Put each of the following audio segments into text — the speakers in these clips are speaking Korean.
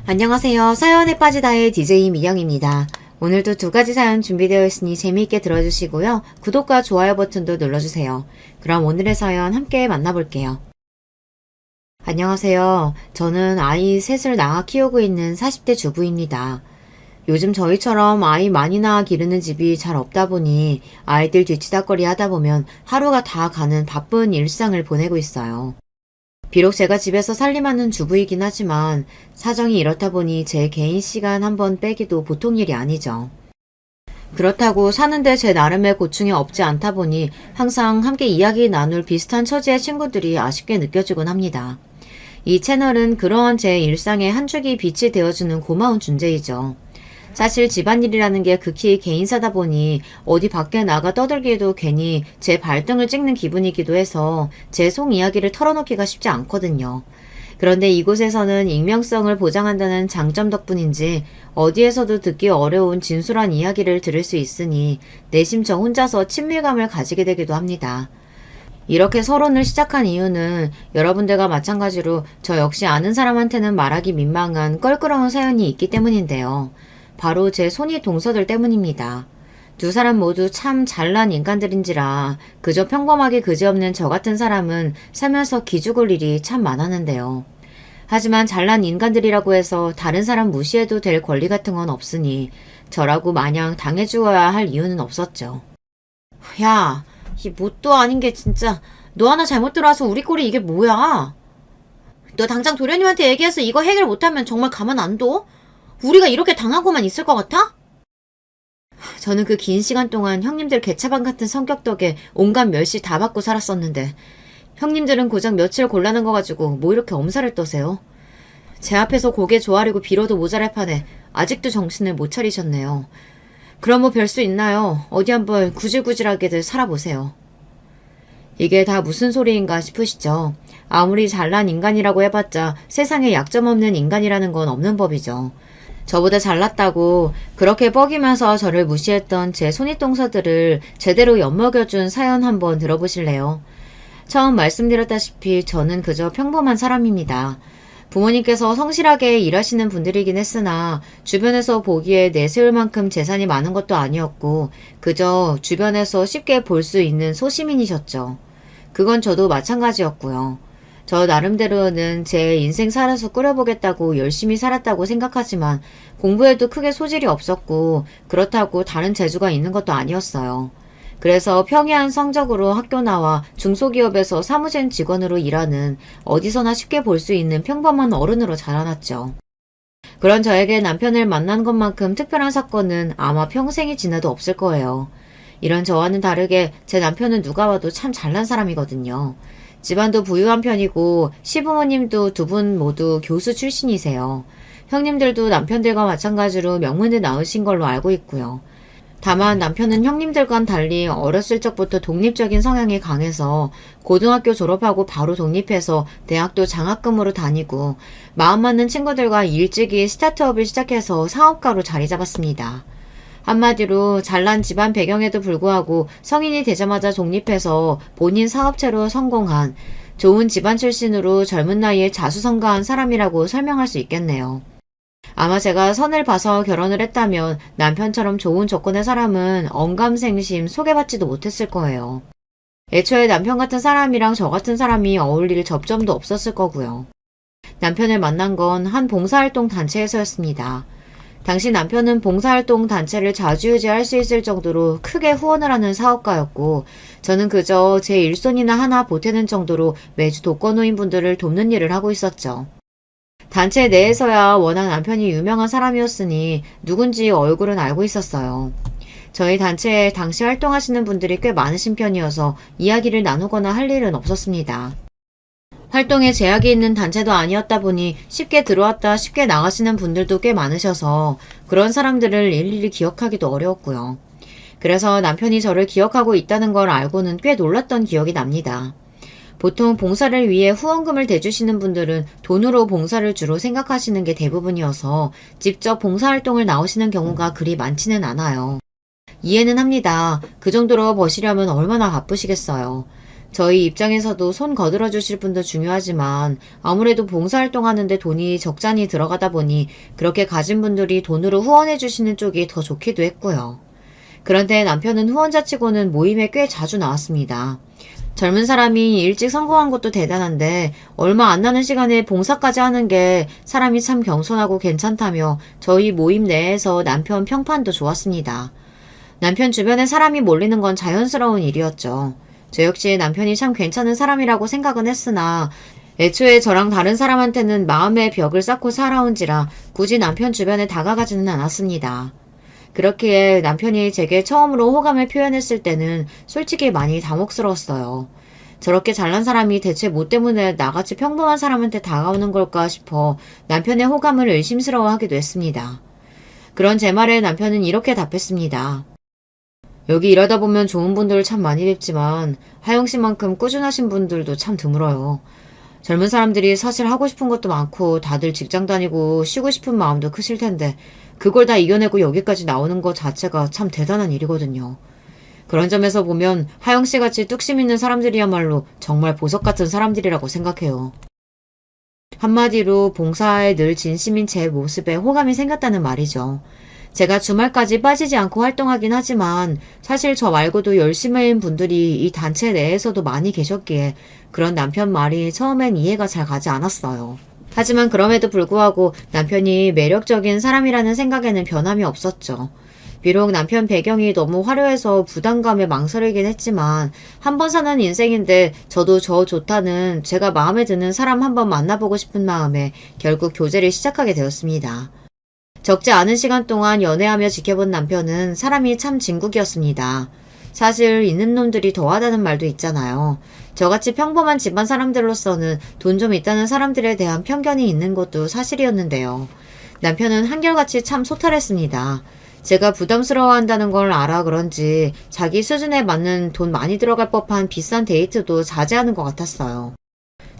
안녕하세요. 사연에 빠지다의 DJ 미경입니다. 오늘도 두 가지 사연 준비되어 있으니 재미있게 들어주시고요. 구독과 좋아요 버튼도 눌러주세요. 그럼 오늘의 사연 함께 만나볼게요. 안녕하세요. 저는 아이 셋을 낳아 키우고 있는 40대 주부입니다. 요즘 저희처럼 아이 많이 낳아 기르는 집이 잘 없다 보니 아이들 뒤치다꺼리 하다 보면 하루가 다 가는 바쁜 일상을 보내고 있어요. 비록 제가 집에서 살림하는 주부이긴 하지만 사정이 이렇다 보니 제 개인 시간 한번 빼기도 보통 일이 아니죠. 그렇다고 사는데 제 나름의 고충이 없지 않다 보니 항상 함께 이야기 나눌 비슷한 처지의 친구들이 아쉽게 느껴지곤 합니다. 이 채널은 그러한 제 일상의 한 줄기 빛이 되어주는 고마운 존재이죠. 사실 집안일이라는 게 극히 개인사다 보니 어디 밖에 나가 떠들기에도 괜히 제 발등을 찍는 기분이기도 해서 제 속 이야기를 털어놓기가 쉽지 않거든요. 그런데 이곳에서는 익명성을 보장한다는 장점 덕분인지 어디에서도 듣기 어려운 진솔한 이야기를 들을 수 있으니 내심 저 혼자서 친밀감을 가지게 되기도 합니다. 이렇게 서론을 시작한 이유는 여러분들과 마찬가지로 저 역시 아는 사람한테는 말하기 민망한 껄끄러운 사연이 있기 때문인데요. 바로 제 손이 동서들 때문입니다. 두 사람 모두 참 잘난 인간들인지라 그저 평범하게 그지없는 저 같은 사람은 살면서 기죽을 일이 참 많았는데요. 하지만 잘난 인간들이라고 해서 다른 사람 무시해도 될 권리 같은 건 없으니 저라고 마냥 당해주어야 할 이유는 없었죠. 야, 이 뭣도 아닌 게 진짜 너 하나 잘못 들어와서 우리 꼴이 이게 뭐야? 너 당장 도련님한테 얘기해서 이거 해결 못하면 정말 가만 안 둬? 우리가 이렇게 당하고만 있을 것 같아? 저는 그 긴 시간 동안 형님들 개차반 같은 성격 덕에 온갖 멸시 다 받고 살았었는데 형님들은 고작 며칠 곤란한 거 가지고 뭐 이렇게 엄살을 떠세요? 제 앞에서 고개 조아리고 빌어도 모자랄 판에 아직도 정신을 못 차리셨네요. 그럼 뭐 별 수 있나요? 어디 한번 구질구질하게들 살아보세요. 이게 다 무슨 소리인가 싶으시죠? 아무리 잘난 인간이라고 해봤자 세상에 약점 없는 인간이라는 건 없는 법이죠. 저보다 잘났다고 그렇게 뻐기면서 저를 무시했던 제 손윗동서들을 제대로 엿먹여준 사연 한번 들어보실래요? 처음 말씀드렸다시피 저는 그저 평범한 사람입니다. 부모님께서 성실하게 일하시는 분들이긴 했으나 주변에서 보기에 내세울 만큼 재산이 많은 것도 아니었고 그저 주변에서 쉽게 볼 수 있는 소시민이셨죠. 그건 저도 마찬가지였고요. 저 나름대로는 제 인생 살아서 꾸려보겠다고 열심히 살았다고 생각하지만 공부에도 크게 소질이 없었고 그렇다고 다른 재주가 있는 것도 아니었어요. 그래서 평이한 성적으로 학교 나와 중소기업에서 사무직 직원으로 일하는 어디서나 쉽게 볼 수 있는 평범한 어른으로 자라났죠. 그런 저에게 남편을 만난 것만큼 특별한 사건은 아마 평생이 지나도 없을 거예요. 이런 저와는 다르게 제 남편은 누가 봐도 참 잘난 사람이거든요. 집안도 부유한 편이고 시부모님도 두 분 모두 교수 출신이세요. 형님들도 남편들과 마찬가지로 명문대 나오신 걸로 알고 있고요. 다만 남편은 형님들과는 달리 어렸을 적부터 독립적인 성향이 강해서 고등학교 졸업하고 바로 독립해서 대학도 장학금으로 다니고 마음 맞는 친구들과 일찍이 스타트업을 시작해서 사업가로 자리 잡았습니다. 한마디로 잘난 집안 배경에도 불구하고 성인이 되자마자 독립해서 본인 사업체로 성공한 좋은 집안 출신으로 젊은 나이에 자수성가한 사람이라고 설명할 수 있겠네요. 아마 제가 선을 봐서 결혼을 했다면 남편처럼 좋은 조건의 사람은 언감생심 소개받지도 못했을 거예요. 애초에 남편 같은 사람이랑 저 같은 사람이 어울릴 접점도 없었을 거고요. 남편을 만난 건 한 봉사활동 단체에서였습니다. 당시 남편은 봉사활동 단체를 좌지우지할 수 있을 정도로 크게 후원을 하는 사업가였고 저는 그저 제 일손이나 하나 보태는 정도로 매주 독거노인분들을 돕는 일을 하고 있었죠. 단체 내에서야 워낙 남편이 유명한 사람이었으니 누군지 얼굴은 알고 있었어요. 저희 단체에 당시 활동하시는 분들이 꽤 많으신 편이어서 이야기를 나누거나 할 일은 없었습니다. 활동에 제약이 있는 단체도 아니었다 보니 쉽게 들어왔다 쉽게 나가시는 분들도 꽤 많으셔서 그런 사람들을 일일이 기억하기도 어려웠고요. 그래서 남편이 저를 기억하고 있다는 걸 알고는 꽤 놀랐던 기억이 납니다. 보통 봉사를 위해 후원금을 대주시는 분들은 돈으로 봉사를 주로 생각하시는 게 대부분이어서 직접 봉사활동을 나오시는 경우가 그리 많지는 않아요. 이해는 합니다. 그 정도로 버시려면 얼마나 바쁘시겠어요. 저희 입장에서도 손 거들어 주실 분도 중요하지만 아무래도 봉사활동 하는데 돈이 적잖이 들어가다 보니 그렇게 가진 분들이 돈으로 후원해 주시는 쪽이 더 좋기도 했고요. 그런데 남편은 후원자 치고는 모임에 꽤 자주 나왔습니다. 젊은 사람이 일찍 성공한 것도 대단한데 얼마 안 나는 시간에 봉사까지 하는 게 사람이 참 겸손하고 괜찮다며 저희 모임 내에서 남편 평판도 좋았습니다. 남편 주변에 사람이 몰리는 건 자연스러운 일이었죠. 저 역시 남편이 참 괜찮은 사람이라고 생각은 했으나 애초에 저랑 다른 사람한테는 마음의 벽을 쌓고 살아온지라 굳이 남편 주변에 다가가지는 않았습니다. 그렇기에 남편이 제게 처음으로 호감을 표현했을 때는 솔직히 많이 당혹스러웠어요. 저렇게 잘난 사람이 대체 뭐 때문에 나같이 평범한 사람한테 다가오는 걸까 싶어 남편의 호감을 의심스러워하기도 했습니다. 그런 제 말에 남편은 이렇게 답했습니다. 여기 일하다 보면 좋은 분들을 참 많이 뵙지만 하영 씨만큼 꾸준하신 분들도 참 드물어요. 젊은 사람들이 사실 하고 싶은 것도 많고 다들 직장 다니고 쉬고 싶은 마음도 크실 텐데 그걸 다 이겨내고 여기까지 나오는 것 자체가 참 대단한 일이거든요. 그런 점에서 보면 하영 씨같이 뚝심 있는 사람들이야말로 정말 보석 같은 사람들이라고 생각해요. 한마디로 봉사에 늘 진심인 제 모습에 호감이 생겼다는 말이죠. 제가 주말까지 빠지지 않고 활동하긴 하지만 사실 저 말고도 열심히인 분들이 이 단체 내에서도 많이 계셨기에 그런 남편 말이 처음엔 이해가 잘 가지 않았어요. 하지만 그럼에도 불구하고 남편이 매력적인 사람이라는 생각에는 변함이 없었죠. 비록 남편 배경이 너무 화려해서 부담감에 망설이긴 했지만 한 번 사는 인생인데 저도 저 좋다는 제가 마음에 드는 사람 한번 만나보고 싶은 마음에 결국 교제를 시작하게 되었습니다. 적지 않은 시간 동안 연애하며 지켜본 남편은 사람이 참 진국이었습니다. 사실 있는 놈들이 더하다는 말도 있잖아요. 저같이 평범한 집안 사람들로서는 돈 좀 있다는 사람들에 대한 편견이 있는 것도 사실이었는데요. 남편은 한결같이 참 소탈했습니다. 제가 부담스러워한다는 걸 알아 그런지 자기 수준에 맞는 돈 많이 들어갈 법한 비싼 데이트도 자제하는 것 같았어요.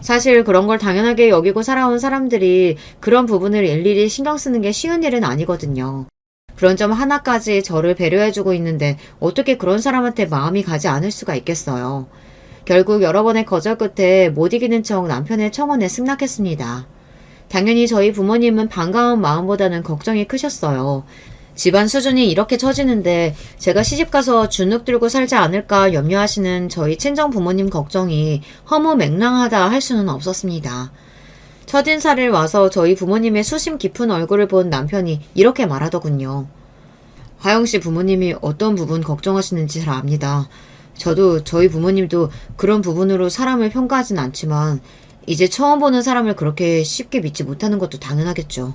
사실 그런 걸 당연하게 여기고 살아온 사람들이 그런 부분을 일일이 신경 쓰는 게 쉬운 일은 아니거든요. 그런 점 하나까지 저를 배려해주고 있는데 어떻게 그런 사람한테 마음이 가지 않을 수가 있겠어요. 결국 여러 번의 거절 끝에 못 이기는 척 남편의 청혼에 승낙했습니다. 당연히 저희 부모님은 반가운 마음보다는 걱정이 크셨어요. 집안 수준이 이렇게 처지는데 제가 시집가서 주눅 들고 살지 않을까 염려하시는 저희 친정 부모님 걱정이 허무맹랑하다 할 수는 없었습니다. 첫인사를 와서 저희 부모님의 수심 깊은 얼굴을 본 남편이 이렇게 말하더군요. 하영씨 부모님이 어떤 부분 걱정하시는지 잘 압니다. 저도 저희 부모님도 그런 부분으로 사람을 평가하진 않지만 이제 처음 보는 사람을 그렇게 쉽게 믿지 못하는 것도 당연하겠죠.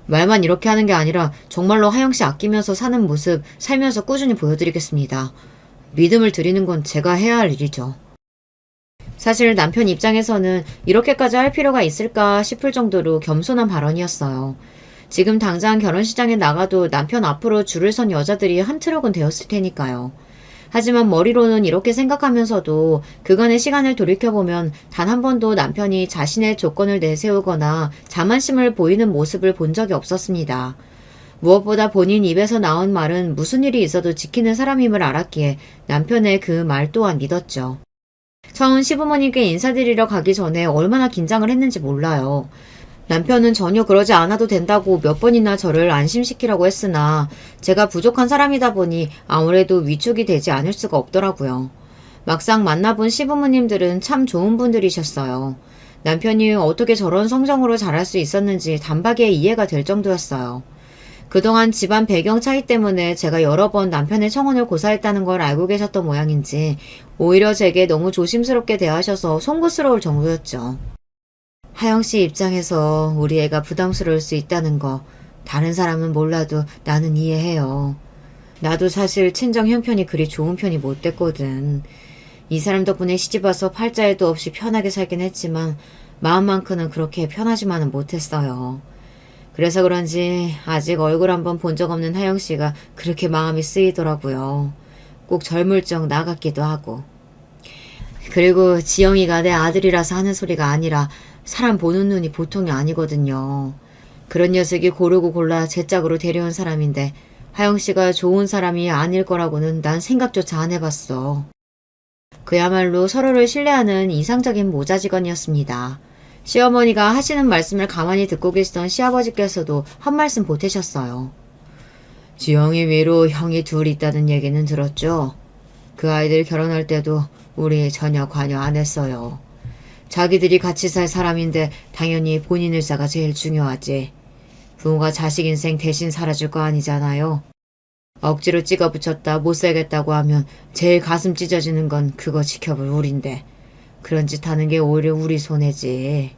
말만 이렇게 하는 게 아니라 정말로 하영씨 아끼면서 사는 모습 살면서 꾸준히 보여드리겠습니다. 믿음을 드리는 건 제가 해야 할 일이죠. 사실 남편 입장에서는 이렇게까지 할 필요가 있을까 싶을 정도로 겸손한 발언이었어요. 지금 당장 결혼식장에 나가도 남편 앞으로 줄을 선 여자들이 한 트럭은 되었을 테니까요. 하지만 머리로는 이렇게 생각하면서도 그간의 시간을 돌이켜보면 단 한 번도 남편이 자신의 조건을 내세우거나 자만심을 보이는 모습을 본 적이 없었습니다. 무엇보다 본인 입에서 나온 말은 무슨 일이 있어도 지키는 사람임을 알았기에 남편의 그 말 또한 믿었죠. 처음 시부모님께 인사드리러 가기 전에 얼마나 긴장을 했는지 몰라요. 남편은 전혀 그러지 않아도 된다고 몇 번이나 저를 안심시키라고 했으나 제가 부족한 사람이다 보니 아무래도 위축이 되지 않을 수가 없더라고요. 막상 만나본 시부모님들은 참 좋은 분들이셨어요. 남편이 어떻게 저런 성정으로 자랄 수 있었는지 단박에 이해가 될 정도였어요. 그동안 집안 배경 차이 때문에 제가 여러 번 남편의 청혼을 고사했다는 걸 알고 계셨던 모양인지 오히려 제게 너무 조심스럽게 대하셔서 송구스러울 정도였죠. 하영씨 입장에서 우리 애가 부담스러울 수 있다는 거 다른 사람은 몰라도 나는 이해해요. 나도 사실 친정 형편이 그리 좋은 편이 못 됐거든. 이 사람 덕분에 시집와서 팔자에도 없이 편하게 살긴 했지만 마음만큼은 그렇게 편하지만은 못했어요. 그래서 그런지 아직 얼굴 한번 본 적 없는 하영씨가 그렇게 마음이 쓰이더라고요. 꼭 젊을 적 나같기도 하고. 그리고 지영이가 내 아들이라서 하는 소리가 아니라 사람 보는 눈이 보통이 아니거든요. 그런 녀석이 고르고 골라 제 짝으로 데려온 사람인데 하영씨가 좋은 사람이 아닐 거라고는 난 생각조차 안 해봤어. 그야말로 서로를 신뢰하는 이상적인 모자 직원이었습니다. 시어머니가 하시는 말씀을 가만히 듣고 계시던 시아버지께서도 한 말씀 보태셨어요. 지영이 위로 형이 둘 있다는 얘기는 들었죠? 그 아이들 결혼할 때도 우리 전혀 관여 안 했어요. 자기들이 같이 살 사람인데 당연히 본인 의사가 제일 중요하지. 부모가 자식 인생 대신 살아줄 거 아니잖아요. 억지로 찍어 붙였다 못 살겠다고 하면 제일 가슴 찢어지는 건 그거 지켜볼 우린데 그런 짓 하는 게 오히려 우리 손해지.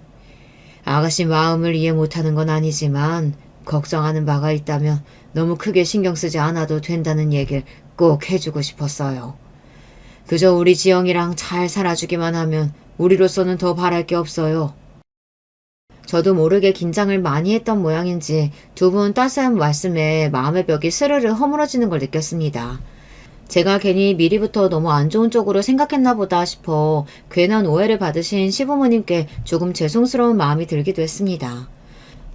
아가씨 마음을 이해 못하는 건 아니지만 걱정하는 바가 있다면 너무 크게 신경 쓰지 않아도 된다는 얘기를 꼭 해주고 싶었어요. 그저 우리 지영이랑 잘 살아주기만 하면 우리로서는 더 바랄 게 없어요. 저도 모르게 긴장을 많이 했던 모양인지 두 분 따스한 말씀에 마음의 벽이 스르르 허물어지는 걸 느꼈습니다. 제가 괜히 미리부터 너무 안 좋은 쪽으로 생각했나 보다 싶어 괜한 오해를 받으신 시부모님께 조금 죄송스러운 마음이 들기도 했습니다.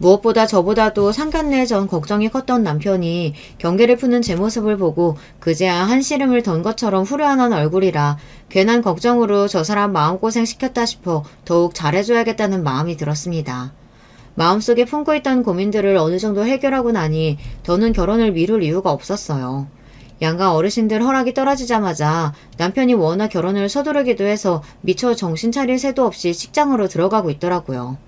무엇보다 저보다도 상견례 전 걱정이 컸던 남편이 경계를 푸는 제 모습을 보고 그제야 한시름을 던 것처럼 후련한 얼굴이라 괜한 걱정으로 저 사람 마음고생 시켰다 싶어 더욱 잘해줘야겠다는 마음이 들었습니다. 마음속에 품고 있던 고민들을 어느 정도 해결하고 나니 더는 결혼을 미룰 이유가 없었어요. 양가 어르신들 허락이 떨어지자마자 남편이 워낙 결혼을 서두르기도 해서 미처 정신 차릴 새도 없이 직장으로 들어가고 있더라고요.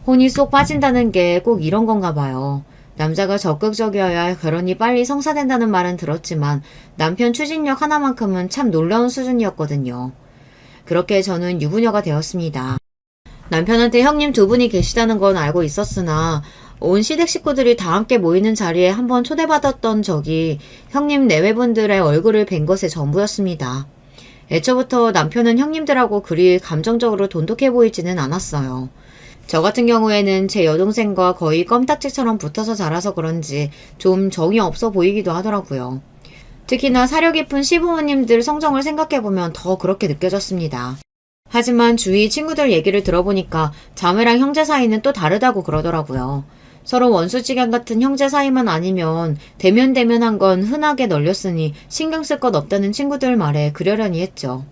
혼이 쏙 빠진다는 게 꼭 이런 건가 봐요. 남자가 적극적이어야 결혼이 빨리 성사된다는 말은 들었지만 남편 추진력 하나만큼은 참 놀라운 수준이었거든요. 그렇게 저는 유부녀가 되었습니다. 남편한테 형님 두 분이 계시다는 건 알고 있었으나 온 시댁 식구들이 다 함께 모이는 자리에 한번 초대받았던 적이 형님 내외분들의 얼굴을 뵌 것의 전부였습니다. 애초부터 남편은 형님들하고 그리 감정적으로 돈독해 보이지는 않았어요. 저 같은 경우에는 제 여동생과 거의 껌딱지처럼 붙어서 자라서 그런지 좀 정이 없어 보이기도 하더라고요. 특히나 사려 깊은 시부모님들 성정을 생각해보면 더 그렇게 느껴졌습니다. 하지만 주위 친구들 얘기를 들어보니까 자매랑 형제 사이는 또 다르다고 그러더라고요. 서로 원수지간 같은 형제 사이만 아니면 대면대면한 건 흔하게 널렸으니 신경 쓸 것 없다는 친구들 말에 그러려니 했죠.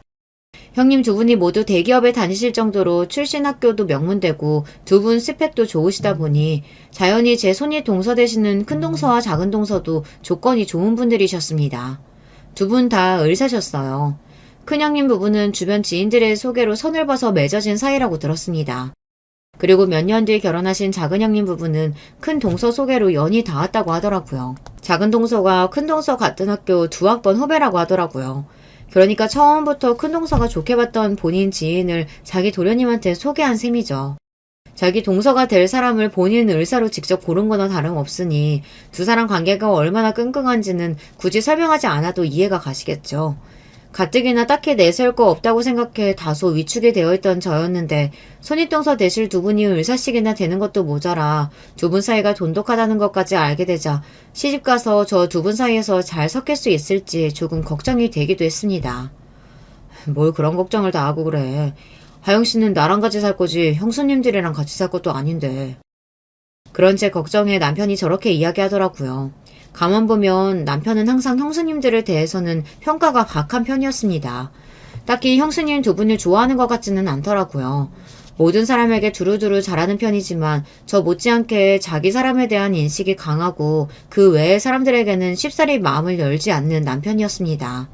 형님 두 분이 모두 대기업에 다니실 정도로 출신 학교도 명문되고 두 분 스펙도 좋으시다 보니 자연히 제 손이 동서되시는 큰 동서와 작은 동서도 조건이 좋은 분들이셨습니다. 두 분 다 의사셨어요. 큰형님 부부는 주변 지인들의 소개로 선을 봐서 맺어진 사이라고 들었습니다. 그리고 몇 년 뒤에 결혼하신 작은형님 부부는 큰 동서 소개로 연이 닿았다고 하더라고요. 작은 동서가 큰 동서 같은 학교 두 학번 후배라고 하더라고요. 그러니까 처음부터 큰 동서가 좋게 봤던 본인 지인을 자기 도련님한테 소개한 셈이죠. 자기 동서가 될 사람을 본인 의사로 직접 고른 거나 다름없으니 두 사람 관계가 얼마나 끈끈한지는 굳이 설명하지 않아도 이해가 가시겠죠. 가뜩이나 딱히 내세울 거 없다고 생각해 다소 위축이 되어 있던 저였는데 손윗동서 되실 두 분이 의사식이나 되는 것도 모자라 두 분 사이가 돈독하다는 것까지 알게 되자 시집가서 저 두 분 사이에서 잘 섞일 수 있을지 조금 걱정이 되기도 했습니다. 뭘 그런 걱정을 다 하고 그래. 하영씨는 나랑 같이 살 거지 형수님들이랑 같이 살 것도 아닌데. 그런 제 걱정에 남편이 저렇게 이야기하더라고요. 가만 보면 남편은 항상 형수님들에 대해서는 평가가 박한 편이었습니다. 딱히 형수님 두 분을 좋아하는 것 같지는 않더라고요. 모든 사람에게 두루두루 잘하는 편이지만 저 못지않게 자기 사람에 대한 인식이 강하고 그 외의 사람들에게는 쉽사리 마음을 열지 않는 남편이었습니다.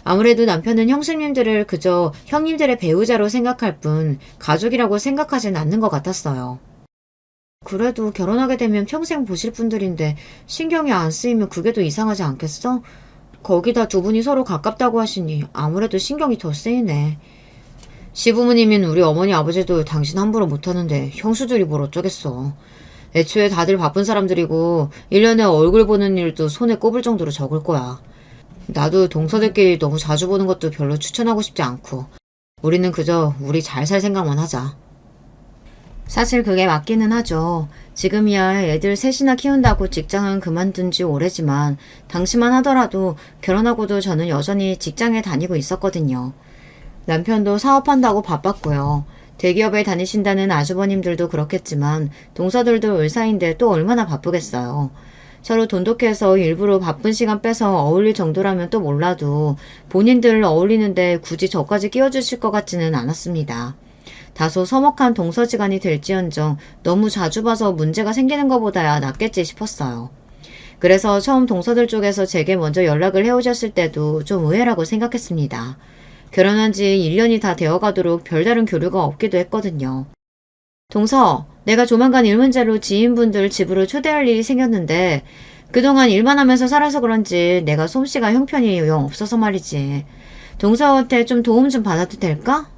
아무래도 남편은 형수님들을 그저 형님들의 배우자로 생각할 뿐 가족이라고 생각하진 않는 것 같았어요. 그래도 결혼하게 되면 평생 보실 분들인데 신경이 안 쓰이면 그게 더 이상하지 않겠어? 거기다 두 분이 서로 가깝다고 하시니 아무래도 신경이 더 쓰이네. 시부모님인 우리 어머니 아버지도 당신 함부로 못하는데 형수들이 뭘 어쩌겠어. 애초에 다들 바쁜 사람들이고 1년에 얼굴 보는 일도 손에 꼽을 정도로 적을 거야. 나도 동서들끼리 너무 자주 보는 것도 별로 추천하고 싶지 않고 우리는 그저 우리 잘 살 생각만 하자. 사실 그게 맞기는 하죠. 지금이야 애들 셋이나 키운다고 직장은 그만둔 지 오래지만 당시만 하더라도 결혼하고도 저는 여전히 직장에 다니고 있었거든요. 남편도 사업한다고 바빴고요. 대기업에 다니신다는 아주버님들도 그렇겠지만 동서들도 의사인데 또 얼마나 바쁘겠어요. 서로 돈독해서 일부러 바쁜 시간 빼서 어울릴 정도라면 또 몰라도 본인들 어울리는데 굳이 저까지 끼워주실 것 같지는 않았습니다. 다소 서먹한 동서지간이 될지언정 너무 자주 봐서 문제가 생기는 것보다야 낫겠지 싶었어요. 그래서 처음 동서들 쪽에서 제게 먼저 연락을 해오셨을 때도 좀 의외라고 생각했습니다. 결혼한 지 1년이 다 되어가도록 별다른 교류가 없기도 했거든요. 동서, 내가 조만간 일 문제로 지인분들 집으로 초대할 일이 생겼는데 그동안 일만 하면서 살아서 그런지 내가 솜씨가 형편이 영 없어서 말이지. 동서한테 좀 도움 좀 받아도 될까?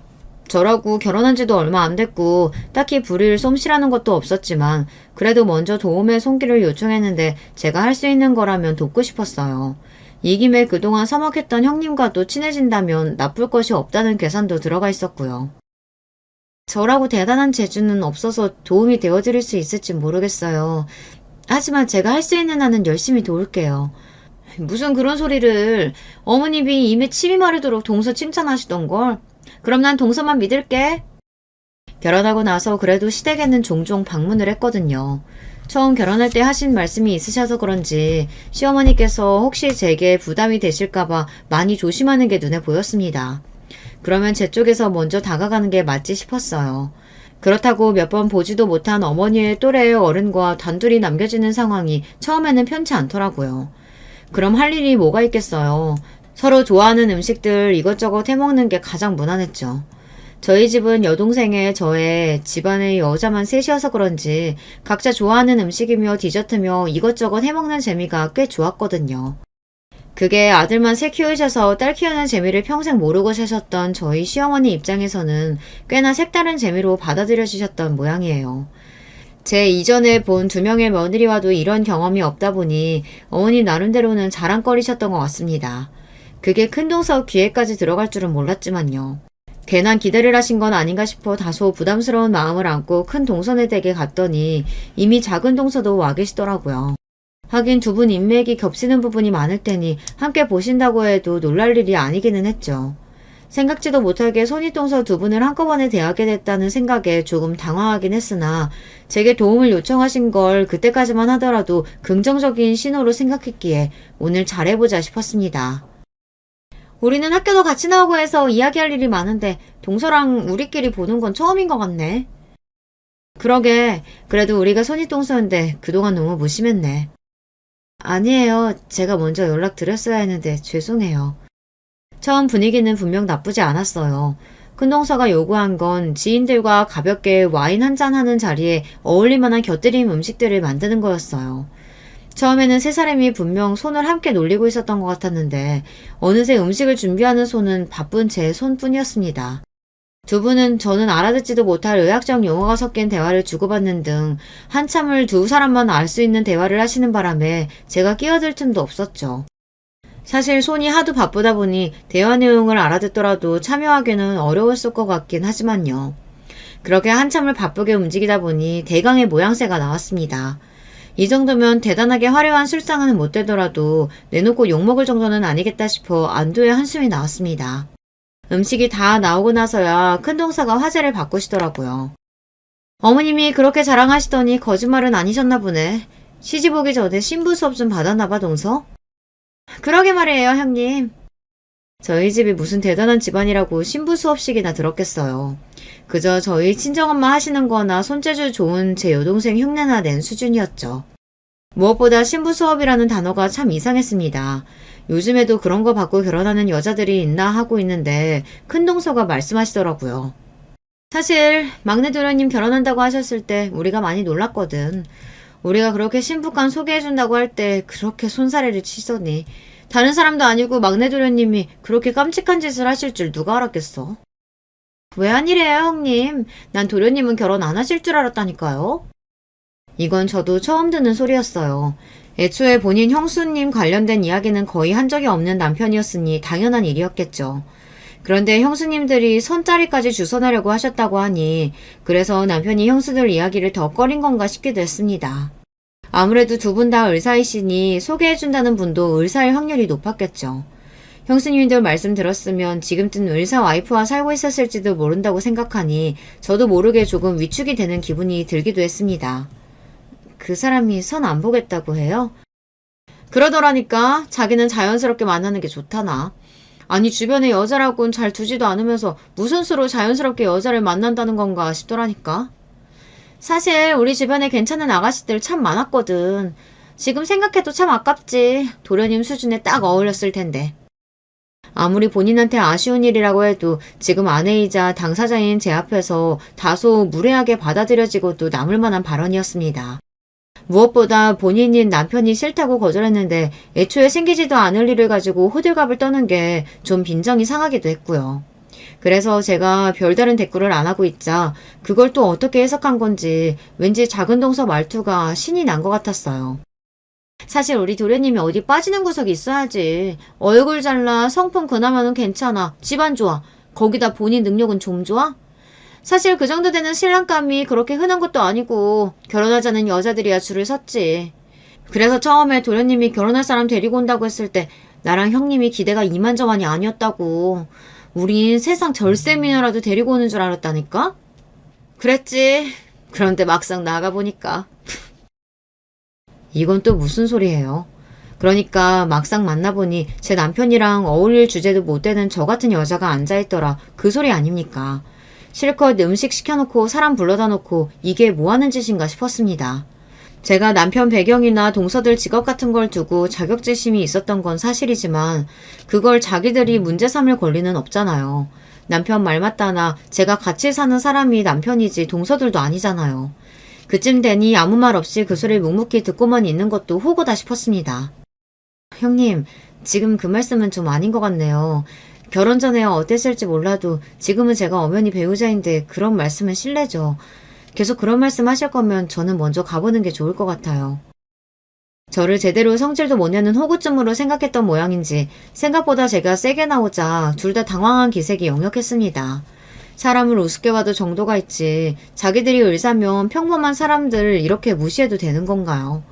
저라고 결혼한 지도 얼마 안 됐고 딱히 부릴 솜씨라는 것도 없었지만 그래도 먼저 도움의 손길을 요청했는데 제가 할 수 있는 거라면 돕고 싶었어요. 이 김에 그동안 서먹했던 형님과도 친해진다면 나쁠 것이 없다는 계산도 들어가 있었고요. 저라고 대단한 재주는 없어서 도움이 되어드릴 수 있을지 모르겠어요. 하지만 제가 할 수 있는 한은 열심히 도울게요. 무슨 그런 소리를. 어머님이 이미 침이 마르도록 동서 칭찬하시던걸. 그럼 난 동서만 믿을게. 결혼하고 나서 그래도 시댁에는 종종 방문을 했거든요. 처음 결혼할 때 하신 말씀이 있으셔서 그런지 시어머니께서 혹시 제게 부담이 되실까봐 많이 조심하는 게 눈에 보였습니다. 그러면 제 쪽에서 먼저 다가가는 게 맞지 싶었어요. 그렇다고 몇 번 보지도 못한 어머니의 또래의 어른과 단둘이 남겨지는 상황이 처음에는 편치 않더라고요. 그럼 할 일이 뭐가 있겠어요. 서로 좋아하는 음식들 이것저것 해먹는 게 가장 무난했죠. 저희 집은 여동생에 저에 집안에 여자만 셋이어서 그런지 각자 좋아하는 음식이며 디저트며 이것저것 해먹는 재미가 꽤 좋았거든요. 그게 아들만 셋 키우셔서 딸 키우는 재미를 평생 모르고 사셨던 저희 시어머니 입장에서는 꽤나 색다른 재미로 받아들여 주셨던 모양이에요. 제 이전에 본 2명의 며느리와도 이런 경험이 없다 보니 어머님 나름대로는 자랑거리셨던 것 같습니다. 그게 큰동서 귀에까지 들어갈 줄은 몰랐지만요. 괜한 기대를 하신 건 아닌가 싶어 다소 부담스러운 마음을 안고 큰 동서네 댁에 갔더니 이미 작은 동서도 와 계시더라고요. 하긴 두 분 인맥이 겹치는 부분이 많을 테니 함께 보신다고 해도 놀랄 일이 아니기는 했죠. 생각지도 못하게 손윗동서 두 분을 한꺼번에 대하게 됐다는 생각에 조금 당황하긴 했으나 제게 도움을 요청하신 걸 그때까지만 하더라도 긍정적인 신호로 생각했기에 오늘 잘해보자 싶었습니다. 우리는 학교도 같이 나오고 해서 이야기할 일이 많은데 동서랑 우리끼리 보는 건 처음인 것 같네. 그러게, 그래도 우리가 손윗동서인데 그동안 너무 무심했네. 아니에요. 제가 먼저 연락드렸어야 했는데 죄송해요. 처음 분위기는 분명 나쁘지 않았어요. 큰동서가 요구한 건 지인들과 가볍게 와인 한잔 하는 자리에 어울릴만한 곁들임 음식들을 만드는 거였어요. 처음에는 세 사람이 분명 손을 함께 놀리고 있었던 것 같았는데 어느새 음식을 준비하는 손은 바쁜 제 손뿐이었습니다. 두 분은 저는 알아듣지도 못할 의학적 용어가 섞인 대화를 주고받는 등 한참을 두 사람만 알 수 있는 대화를 하시는 바람에 제가 끼어들 틈도 없었죠. 사실 손이 하도 바쁘다 보니 대화 내용을 알아듣더라도 참여하기는 어려웠을 것 같긴 하지만요. 그렇게 한참을 바쁘게 움직이다 보니 대강의 모양새가 나왔습니다. 이 정도면 대단하게 화려한 술상은 못 되더라도 내놓고 욕먹을 정도는 아니겠다 싶어 안도의 한숨이 나왔습니다. 음식이 다 나오고 나서야 큰동서가 화제를 바꾸시더라고요. 어머님이 그렇게 자랑하시더니 거짓말은 아니셨나 보네. 시집 오기 전에 신부 수업 좀 받았나 봐, 동서? 그러게 말이에요, 형님. 저희 집이 무슨 대단한 집안이라고 신부 수업식이나 들었겠어요. 그저 저희 친정엄마 하시는 거나 손재주 좋은 제 여동생 흉내나 낸 수준이었죠. 무엇보다 신부 수업이라는 단어가 참 이상했습니다. 요즘에도 그런 거 받고 결혼하는 여자들이 있나 하고 있는데 큰동서가 말씀하시더라고요. 사실 막내 도련님 결혼한다고 하셨을 때 우리가 많이 놀랐거든. 우리가 그렇게 신부감 소개해준다고 할 때 그렇게 손사래를 치더니 다른 사람도 아니고 막내 도련님이 그렇게 깜찍한 짓을 하실 줄 누가 알았겠어. 왜 아니래요, 형님. 난 도련님은 결혼 안 하실 줄 알았다니까요. 이건 저도 처음 듣는 소리였어요. 애초에 본인 형수님 관련된 이야기는 거의 한 적이 없는 남편이었으니 당연한 일이었겠죠. 그런데 형수님들이 선자리까지 주선하려고 하셨다고 하니 그래서 남편이 형수들 이야기를 더 꺼린 건가 싶기도 했습니다. 아무래도 두 분 다 의사이시니 소개해준다는 분도 의사일 확률이 높았겠죠. 형수님들 말씀 들었으면 지금쯤 의사 와이프와 살고 있었을지도 모른다고 생각하니 저도 모르게 조금 위축이 되는 기분이 들기도 했습니다. 그 사람이 선 안 보겠다고 해요? 그러더라니까 자기는 자연스럽게 만나는 게 좋다나. 아니 주변에 여자라고는 잘 두지도 않으면서 무슨 수로 자연스럽게 여자를 만난다는 건가 싶더라니까. 사실 우리 주변에 괜찮은 아가씨들 참 많았거든. 지금 생각해도 참 아깝지. 도련님 수준에 딱 어울렸을 텐데. 아무리 본인한테 아쉬운 일이라고 해도 지금 아내이자 당사자인 제 앞에서 다소 무례하게 받아들여지고도 남을 만한 발언이었습니다. 무엇보다 본인인 남편이 싫다고 거절했는데 애초에 생기지도 않을 일을 가지고 호들갑을 떠는 게 좀 빈정이 상하기도 했고요. 그래서 제가 별다른 대꾸를 안 하고 있자 그걸 또 어떻게 해석한 건지 왠지 작은 동서 말투가 신이 난 것 같았어요. 사실 우리 도련님이 어디 빠지는 구석이 있어야지. 얼굴 잘나, 성품 그나마는 괜찮아, 집안 좋아, 거기다 본인 능력은 좀 좋아? 사실 그 정도 되는 신랑감이 그렇게 흔한 것도 아니고 결혼하자는 여자들이야 줄을 섰지. 그래서 처음에 도련님이 결혼할 사람 데리고 온다고 했을 때 나랑 형님이 기대가 이만저만이 아니었다고. 우린 세상 절세미녀라도 데리고 오는 줄 알았다니까? 그랬지. 그런데 막상 나가보니까 이건 또 무슨 소리예요? 그러니까 막상 만나보니 제 남편이랑 어울릴 주제도 못 되는 저 같은 여자가 앉아있더라. 그 소리 아닙니까? 실컷 음식 시켜놓고 사람 불러다 놓고 이게 뭐 하는 짓인가 싶었습니다. 제가 남편 배경이나 동서들 직업 같은 걸 두고 자격지심이 있었던 건 사실이지만 그걸 자기들이 문제 삼을 권리는 없잖아요. 남편 말 맞다나 제가 같이 사는 사람이 남편이지 동서들도 아니잖아요. 그쯤 되니 아무 말 없이 그 소리를 묵묵히 듣고만 있는 것도 호구다 싶었습니다. 형님, 지금 그 말씀은 좀 아닌 것 같네요. 결혼 전에야 어땠을지 몰라도 지금은 제가 엄연히 배우자인데 그런 말씀은 실례죠. 계속 그런 말씀 하실 거면 저는 먼저 가보는 게 좋을 것 같아요. 저를 제대로 성질도 못 내는 호구쯤으로 생각했던 모양인지 생각보다 제가 세게 나오자 둘 다 당황한 기색이 역력했습니다. 사람을 우습게 봐도 정도가 있지 자기들이 의사면 평범한 사람들 이렇게 무시해도 되는 건가요?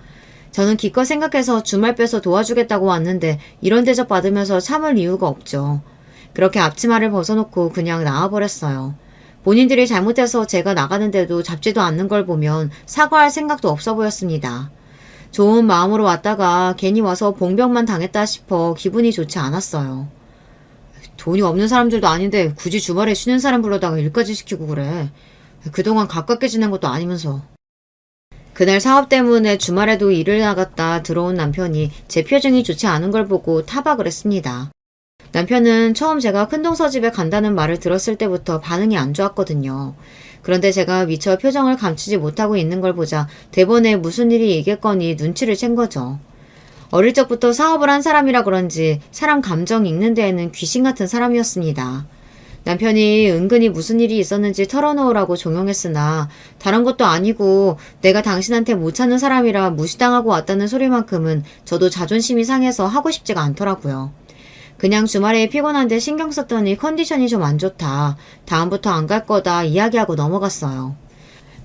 저는 기껏 생각해서 주말 빼서 도와주겠다고 왔는데 이런 대접 받으면서 참을 이유가 없죠. 그렇게 앞치마를 벗어놓고 그냥 나와버렸어요. 본인들이 잘못해서 제가 나가는데도 잡지도 않는 걸 보면 사과할 생각도 없어 보였습니다. 좋은 마음으로 왔다가 괜히 와서 봉병만 당했다 싶어 기분이 좋지 않았어요. 돈이 없는 사람들도 아닌데 굳이 주말에 쉬는 사람 불러다가 일까지 시키고 그래. 그동안 가깝게 지낸 것도 아니면서. 그날 사업 때문에 주말에도 일을 나갔다 들어온 남편이 제 표정이 좋지 않은 걸 보고 타박을 했습니다. 남편은 처음 제가 큰동서 집에 간다는 말을 들었을 때부터 반응이 안 좋았거든요. 그런데 제가 미처 표정을 감추지 못하고 있는 걸 보자 대번에 무슨 일이 있겠거니 눈치를 챈 거죠. 어릴 적부터 사업을 한 사람이라 그런지 사람 감정 읽는 데에는 귀신 같은 사람이었습니다. 남편이 은근히 무슨 일이 있었는지 털어놓으라고 종용했으나 다른 것도 아니고 내가 당신한테 못 찾는 사람이라 무시당하고 왔다는 소리만큼은 저도 자존심이 상해서 하고 싶지가 않더라고요. 그냥 주말에 피곤한데 신경 썼더니 컨디션이 좀 안 좋다. 다음부터 안 갈 거다 이야기하고 넘어갔어요.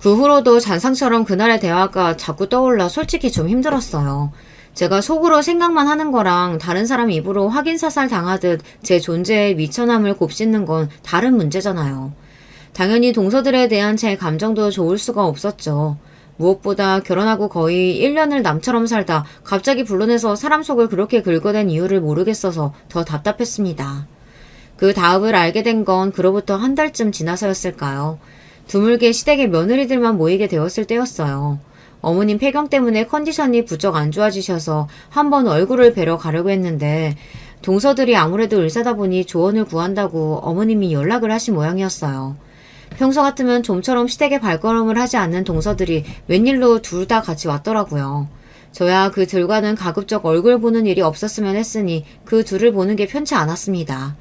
그 후로도 잔상처럼 그날의 대화가 자꾸 떠올라 솔직히 좀 힘들었어요. 제가 속으로 생각만 하는 거랑 다른 사람 입으로 확인사살 당하듯 제 존재에 미천함을 곱씹는 건 다른 문제잖아요. 당연히 동서들에 대한 제 감정도 좋을 수가 없었죠. 무엇보다 결혼하고 거의 1년을 남처럼 살다 갑자기 불러내서 사람 속을 그렇게 긁어댄 이유를 모르겠어서 더 답답했습니다. 그 다음을 알게 된 건 그로부터 한 달쯤 지나서였을까요? 드물게 시댁의 며느리들만 모이게 되었을 때였어요. 어머님 폐경 때문에 컨디션이 부쩍 안 좋아지셔서 한번 얼굴을 뵈러 가려고 했는데 동서들이 아무래도 의사다 보니 조언을 구한다고 어머님이 연락을 하신 모양이었어요. 평소 같으면 좀처럼 시댁에 발걸음을 하지 않는 동서들이 웬일로 둘 다 같이 왔더라고요. 저야 그 들과는 가급적 얼굴 보는 일이 없었으면 했으니 그 둘을 보는 게 편치 않았습니다.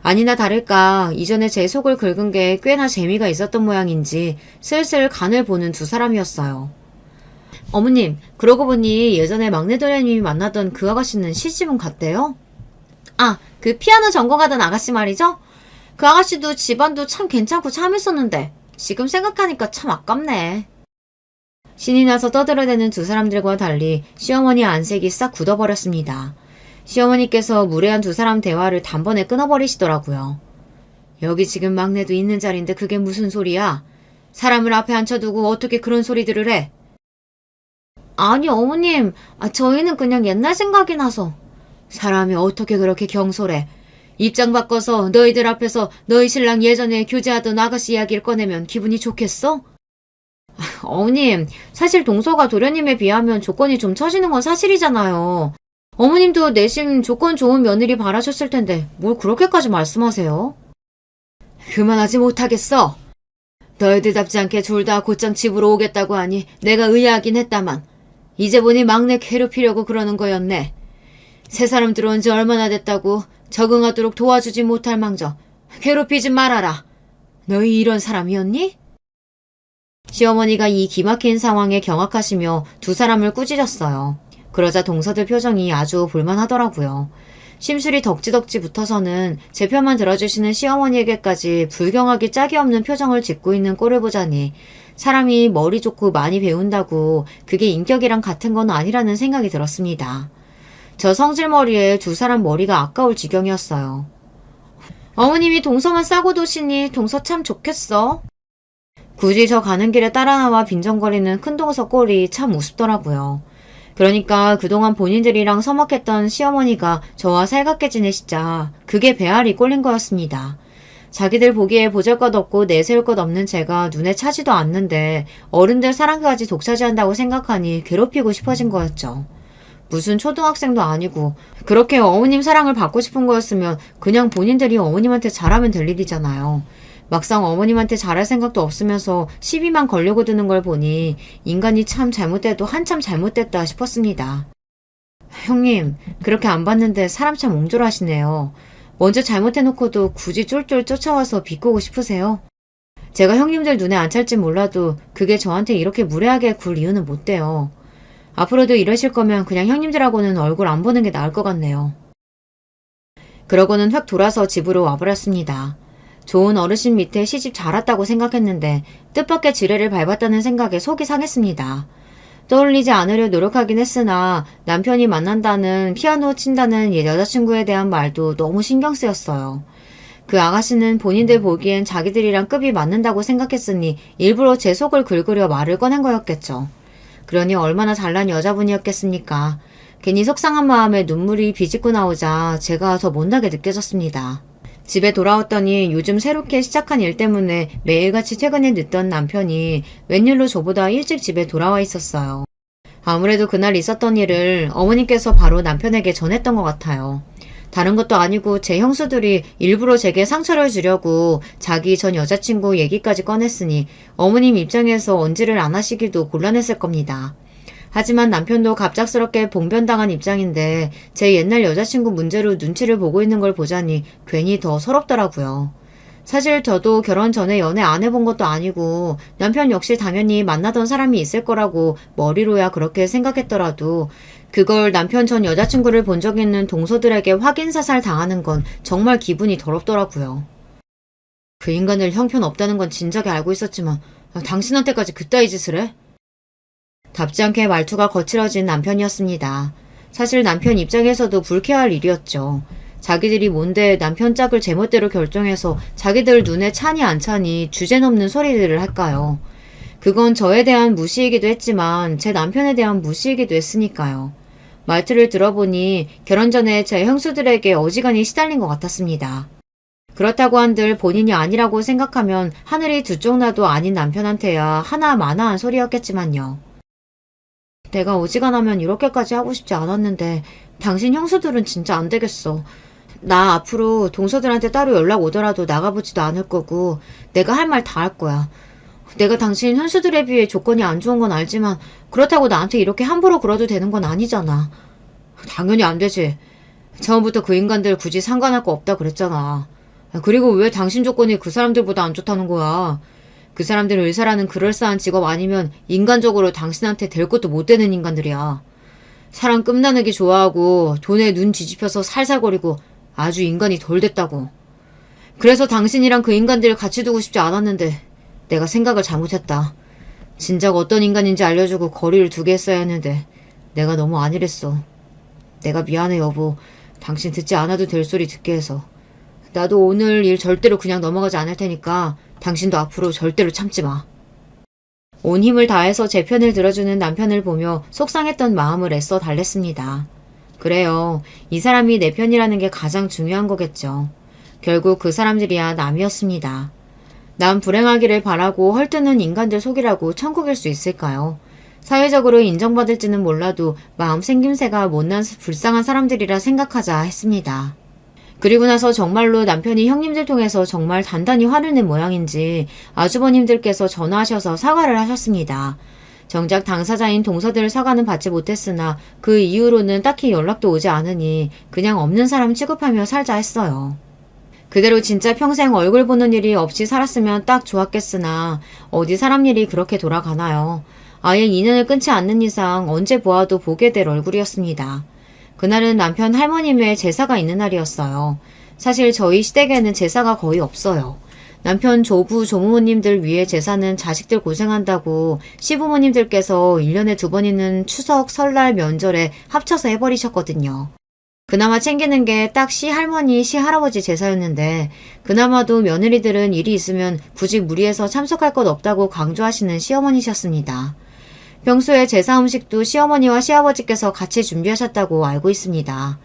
아니나 다를까 이전에 제 속을 긁은 게 꽤나 재미가 있었던 모양인지 슬슬 간을 보는 두 사람이었어요. 어머님, 그러고 보니 예전에 막내 도련님이 만나던 그 아가씨는 시집은 갔대요? 아, 그 피아노 전공하던 아가씨 말이죠? 그 아가씨도 집안도 참 괜찮고 참했었는데 지금 생각하니까 참 아깝네. 신이 나서 떠들어대는 두 사람들과 달리 시어머니 안색이 싹 굳어버렸습니다. 시어머니께서 무례한 두 사람 대화를 단번에 끊어버리시더라고요. 여기 지금 막내도 있는 자리인데 그게 무슨 소리야? 사람을 앞에 앉혀두고 어떻게 그런 소리들을 해? 아니, 어머님. 저희는 그냥 옛날 생각이 나서. 사람이 어떻게 그렇게 경솔해. 입장 바꿔서 너희들 앞에서 너희 신랑 예전에 교제하던 아가씨 이야기를 꺼내면 기분이 좋겠어? 어머님, 사실 동서가 도련님에 비하면 조건이 좀 처지는 건 사실이잖아요. 어머님도 내심 조건 좋은 며느리 바라셨을 텐데 뭘 그렇게까지 말씀하세요? 그만하지 못하겠어. 너희들답지 않게 둘 다 곧장 집으로 오겠다고 하니 내가 의아하긴 했다만 이제 보니 막내 괴롭히려고 그러는 거였네. 새 사람 들어온 지 얼마나 됐다고 적응하도록 도와주지 못할 망정 괴롭히지 말아라. 너희 이런 사람이었니? 시어머니가 이 기막힌 상황에 경악하시며 두 사람을 꾸짖었어요. 그러자 동서들 표정이 아주 볼만하더라고요. 심술이 덕지덕지 붙어서는 제 편만 들어주시는 시어머니에게까지 불경하기 짝이 없는 표정을 짓고 있는 꼴을 보자니 사람이 머리 좋고 많이 배운다고 그게 인격이랑 같은 건 아니라는 생각이 들었습니다. 저 성질머리에 두 사람 머리가 아까울 지경이었어요. 어머님이 동서만 싸고 도시니 동서 참 좋겠어. 굳이 저 가는 길에 따라 나와 빈정거리는 큰 동서 꼴이 참 우습더라고요. 그러니까 그동안 본인들이랑 서먹했던 시어머니가 저와 살갑게 지내시자 그게 배알이 꼴린 거였습니다. 자기들 보기에 보잘것없고 내세울 것 없는 제가 눈에 차지도 않는데 어른들 사랑까지 독차지한다고 생각하니 괴롭히고 싶어진 거였죠. 무슨 초등학생도 아니고 그렇게 어머님 사랑을 받고 싶은 거였으면 그냥 본인들이 어머님한테 잘하면 될 일이잖아요. 막상 어머님한테 잘할 생각도 없으면서 시비만 걸려고 드는 걸 보니 인간이 참 잘못돼도 한참 잘못됐다 싶었습니다. 형님, 그렇게 안 봤는데 사람 참 옹졸하시네요. 먼저 잘못해놓고도 굳이 쫄쫄 쫓아와서 비꼬고 싶으세요? 제가 형님들 눈에 안 찰지 몰라도 그게 저한테 이렇게 무례하게 굴 이유는 못 돼요. 앞으로도 이러실 거면 그냥 형님들하고는 얼굴 안 보는 게 나을 것 같네요. 그러고는 확 돌아서 집으로 와버렸습니다. 좋은 어르신 밑에 시집 잘 왔다고 생각했는데 뜻밖의 지뢰를 밟았다는 생각에 속이 상했습니다. 떠올리지 않으려 노력하긴 했으나 남편이 만난다는 피아노 친다는 옛 여자친구에 대한 말도 너무 신경 쓰였어요. 그 아가씨는 본인들 보기엔 자기들이랑 급이 맞는다고 생각했으니 일부러 제 속을 긁으려 말을 꺼낸 거였겠죠. 그러니 얼마나 잘난 여자분이었겠습니까. 괜히 속상한 마음에 눈물이 비집고 나오자 제가 더 못나게 느껴졌습니다. 집에 돌아왔더니 요즘 새롭게 시작한 일 때문에 매일같이 퇴근에 늦던 남편이 웬일로 저보다 일찍 집에 돌아와 있었어요. 아무래도 그날 있었던 일을 어머님께서 바로 남편에게 전했던 것 같아요. 다른 것도 아니고 제 형수들이 일부러 제게 상처를 주려고 자기 전 여자친구 얘기까지 꺼냈으니 어머님 입장에서 언지를 안 하시기도 곤란했을 겁니다. 하지만 남편도 갑작스럽게 봉변당한 입장인데 제 옛날 여자친구 문제로 눈치를 보고 있는 걸 보자니 괜히 더 서럽더라고요. 사실 저도 결혼 전에 연애 안 해본 것도 아니고 남편 역시 당연히 만나던 사람이 있을 거라고 머리로야 그렇게 생각했더라도 그걸 남편 전 여자친구를 본 적 있는 동서들에게 확인사살 당하는 건 정말 기분이 더럽더라고요. 그 인간을 형편없다는 건 진작에 알고 있었지만 당신한테까지 그따위 짓을 해? 답지 않게 말투가 거칠어진 남편이었습니다. 사실 남편 입장에서도 불쾌할 일이었죠. 자기들이 뭔데 남편 짝을 제멋대로 결정해서 자기들 눈에 차니 안 차니 주제넘는 소리들을 할까요? 그건 저에 대한 무시이기도 했지만 제 남편에 대한 무시이기도 했으니까요. 말투를 들어보니 결혼 전에 제 형수들에게 어지간히 시달린 것 같았습니다. 그렇다고 한들 본인이 아니라고 생각하면 하늘이 두 쪽 나도 아닌 남편한테야 하나마나한 소리였겠지만요. 내가 어지간하면 이렇게까지 하고 싶지 않았는데 당신 형수들은 진짜 안 되겠어. 나 앞으로 동서들한테 따로 연락 오더라도 나가보지도 않을 거고 내가 할 말 다 할 거야. 내가 당신 현수들에 비해 조건이 안 좋은 건 알지만 그렇다고 나한테 이렇게 함부로 굴어도 되는 건 아니잖아. 당연히 안 되지. 처음부터 그 인간들 굳이 상관할 거 없다 그랬잖아. 그리고 왜 당신 조건이 그 사람들보다 안 좋다는 거야. 그 사람들은 의사라는 그럴싸한 직업 아니면 인간적으로 당신한테 될 것도 못 되는 인간들이야. 사람 끝나누기 좋아하고 돈에 눈 뒤집혀서 살살거리고 아주 인간이 덜 됐다고. 그래서 당신이랑 그 인간들을 같이 두고 싶지 않았는데 내가 생각을 잘못했다. 진작 어떤 인간인지 알려주고 거리를 두게 했어야 했는데 내가 너무 안일했어. 내가 미안해 여보. 당신 듣지 않아도 될 소리 듣게 해서. 나도 오늘 일 절대로 그냥 넘어가지 않을 테니까 당신도 앞으로 절대로 참지 마. 온 힘을 다해서 제 편을 들어주는 남편을 보며 속상했던 마음을 애써 달랬습니다. 그래요. 이 사람이 내 편이라는 게 가장 중요한 거겠죠. 결국 그 사람들이야 남이었습니다. 남 불행하기를 바라고 헐뜯는 인간들 속이라고 천국일 수 있을까요? 사회적으로 인정받을지는 몰라도 마음 생김새가 못난 불쌍한 사람들이라 생각하자 했습니다. 그리고 나서 정말로 남편이 형님들 통해서 정말 단단히 화를 낸 모양인지 아주버님들께서 전화하셔서 사과를 하셨습니다. 정작 당사자인 동서들 사과는 받지 못했으나 그 이후로는 딱히 연락도 오지 않으니 그냥 없는 사람 취급하며 살자 했어요. 그대로 진짜 평생 얼굴 보는 일이 없이 살았으면 딱 좋았겠으나 어디 사람 일이 그렇게 돌아가나요. 아예 인연을 끊지 않는 이상 언제 보아도 보게 될 얼굴이었습니다. 그날은 남편 할머님의 제사가 있는 날이었어요. 사실 저희 시댁에는 제사가 거의 없어요. 남편 조부, 조부모님들 위해 제사는 자식들 고생한다고 시부모님들께서 1년에 2번 있는 추석, 설날, 명절에 합쳐서 해버리셨거든요. 그나마 챙기는 게 딱 시할머니, 시할아버지 제사였는데 그나마도 며느리들은 일이 있으면 굳이 무리해서 참석할 것 없다고 강조하시는 시어머니셨습니다. 평소에 제사 음식도 시어머니와 시아버지께서 같이 준비하셨다고 알고 있습니다.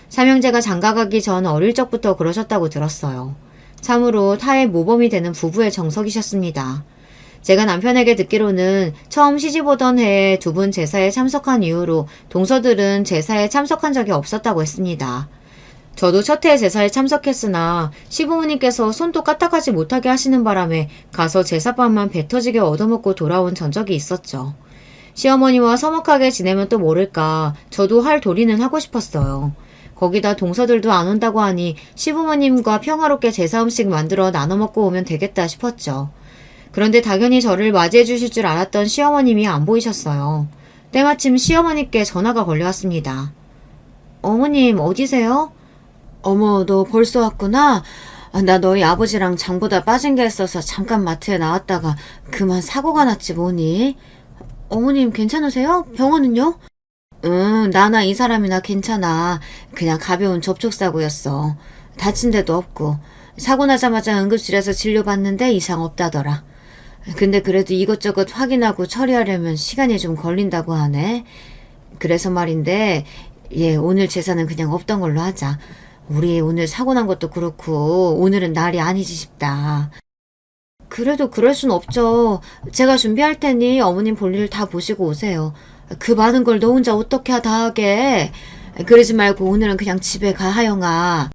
삼형제가 장가가기 전 어릴 적부터 그러셨다고 들었어요. 참으로 타의 모범이 되는 부부의 정석이셨습니다. 제가 남편에게 듣기로는 처음 시집 오던 해에 두 분 제사에 참석한 이후로 동서들은 제사에 참석한 적이 없었다고 했습니다. 저도 첫 해 제사에 참석했으나 시부모님께서 손도 까딱하지 못하게 하시는 바람에 가서 제사밥만 배 터지게 얻어먹고 돌아온 전적이 있었죠. 시어머니와 서먹하게 지내면 또 모를까 저도 할 도리는 하고 싶었어요. 거기다 동서들도 안 온다고 하니 시부모님과 평화롭게 제사 음식 만들어 나눠 먹고 오면 되겠다 싶었죠. 그런데 당연히 저를 맞이해 주실 줄 알았던 시어머님이 안 보이셨어요. 때마침 시어머니께 전화가 걸려왔습니다. 어머님 어디세요? 어머 너 벌써 왔구나. 나 너희 아버지랑 장보다 빠진 게 있어서 잠깐 마트에 나왔다가 그만 사고가 났지 뭐니. 어머님 괜찮으세요? 병원은요? 응, 나나 이 사람이나 괜찮아. 그냥 가벼운 접촉사고였어. 다친 데도 없고. 사고 나자마자 응급실에서 진료받는데 이상 없다더라. 근데 그래도 이것저것 확인하고 처리하려면 시간이 좀 걸린다고 하네. 그래서 말인데, 오늘 제사는 그냥 없던 걸로 하자. 우리 오늘 사고 난 것도 그렇고 오늘은 날이 아니지 싶다. 그래도 그럴 순 없죠. 제가 준비할 테니 어머님 볼일 다 보시고 오세요. 그 많은 걸 너 혼자 어떻게 다 하게. 그러지 말고 오늘은 그냥 집에 가 하영아.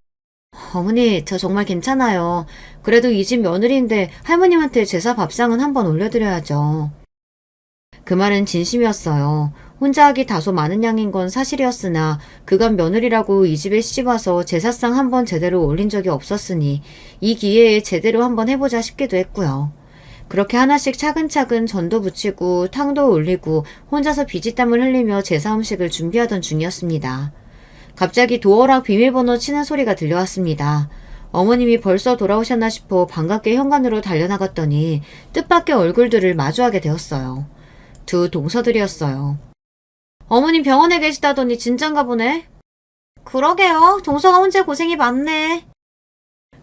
어머니 저 정말 괜찮아요. 그래도 이 집 며느리인데 할머님한테 제사 밥상은 한번 올려드려야죠. 그 말은 진심이었어요. 혼자 하기 다소 많은 양인 건 사실이었으나 그간 며느리라고 이 집에 시집와서 제사상 한번 제대로 올린 적이 없었으니 이 기회에 제대로 한번 해보자 싶기도 했고요. 그렇게 하나씩 차근차근 전도 부치고 탕도 올리고 혼자서 비지땀을 흘리며 제사 음식을 준비하던 중이었습니다. 갑자기 도어락 비밀번호 치는 소리가 들려왔습니다. 어머님이 벌써 돌아오셨나 싶어 반갑게 현관으로 달려나갔더니 뜻밖의 얼굴들을 마주하게 되었어요. 두 동서들이었어요. 어머님 병원에 계시다더니 진짠가 보네. 그러게요. 동서가 혼자 고생이 많네.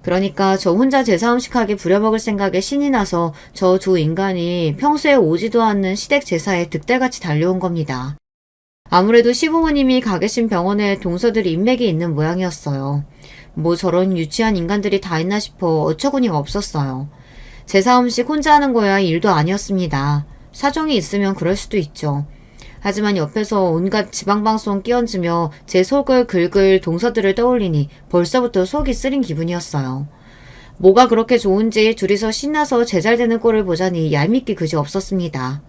그러니까 저 혼자 제사 음식하게 부려먹을 생각에 신이 나서 저 두 인간이 평소에 오지도 않는 시댁 제사에 득달같이 달려온 겁니다. 아무래도 시부모님이 가 계신 병원에 동서들이 인맥이 있는 모양이었어요. 뭐 저런 유치한 인간들이 다 있나 싶어 어처구니가 없었어요. 제사 음식 혼자 하는 거야 일도 아니었습니다. 사정이 있으면 그럴 수도 있죠. 하지만 옆에서 온갖 지방방송 끼얹으며 제 속을 긁을 동서들을 떠올리니 벌써부터 속이 쓰린 기분이었어요. 뭐가 그렇게 좋은지 둘이서 신나서 제잘되는 꼴을 보자니 얄밉기 그지 없었습니다.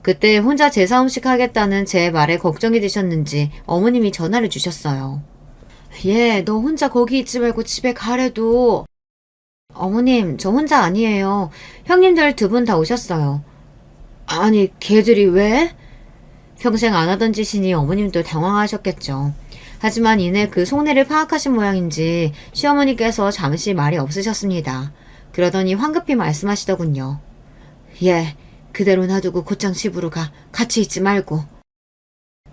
그때 혼자 제사 음식 하겠다는 제 말에 걱정이 되셨는지 어머님이 전화를 주셨어요. 너 혼자 거기 있지 말고 집에 가래도. 어머님, 저 혼자 아니에요. 형님들 두 분 다 오셨어요. 아니, 걔들이 왜? 평생 안 하던 짓이니 어머님도 당황하셨겠죠. 하지만 이내 그 속내를 파악하신 모양인지 시어머니께서 잠시 말이 없으셨습니다. 그러더니 황급히 말씀하시더군요. 그대로 놔두고 곧장 집으로 가. 같이 있지 말고.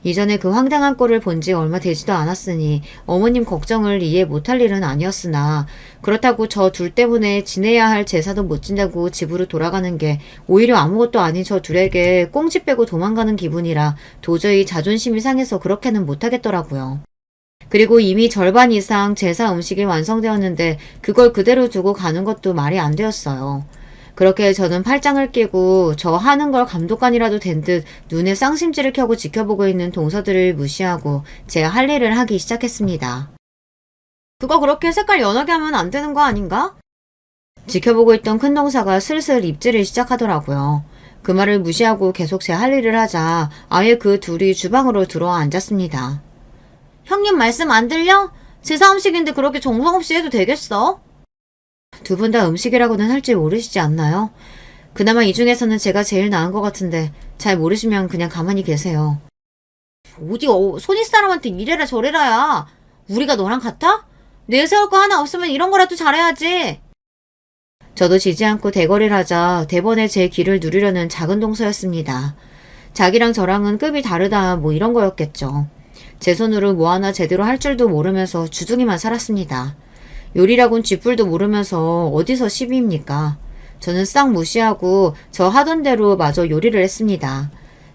이전에 그 황당한 꼴을 본 지 얼마 되지도 않았으니 어머님 걱정을 이해 못할 일은 아니었으나 그렇다고 저 둘 때문에 지내야 할 제사도 못 지내고 집으로 돌아가는 게 오히려 아무것도 아닌 저 둘에게 꽁지 빼고 도망가는 기분이라 도저히 자존심이 상해서 그렇게는 못하겠더라고요. 그리고 이미 절반 이상 제사 음식이 완성되었는데 그걸 그대로 두고 가는 것도 말이 안 되었어요. 그렇게 저는 팔짱을 끼고 저 하는 걸 감독관이라도 된 듯 눈에 쌍심지를 켜고 지켜보고 있는 동서들을 무시하고 제가 할 일을 하기 시작했습니다. 그거 그렇게 색깔 연하게 하면 안 되는 거 아닌가? 지켜보고 있던 큰 동서가 슬슬 입질을 시작하더라고요. 그 말을 무시하고 계속 제 할 일을 하자 아예 그 둘이 주방으로 들어와 앉았습니다. 형님 말씀 안 들려? 제사 음식인데 그렇게 정성 없이 해도 되겠어? 두 분 다 음식이라고는 할 줄 모르시지 않나요? 그나마 이 중에서는 제가 제일 나은 것 같은데 잘 모르시면 그냥 가만히 계세요. 어디 손윗 사람한테 이래라 저래라야. 우리가 너랑 같아? 내세울 거 하나 없으면 이런 거라도 잘해야지. 저도 지지 않고 대거리를 하자 대번에 제 귀를 누르려는 작은 동서였습니다. 자기랑 저랑은 급이 다르다 뭐 이런 거였겠죠. 제 손으로 뭐 하나 제대로 할 줄도 모르면서 주둥이만 살았습니다. 요리라곤 쥐뿔도 모르면서 어디서 시비입니까? 저는 싹 무시하고 저 하던 대로 마저 요리를 했습니다.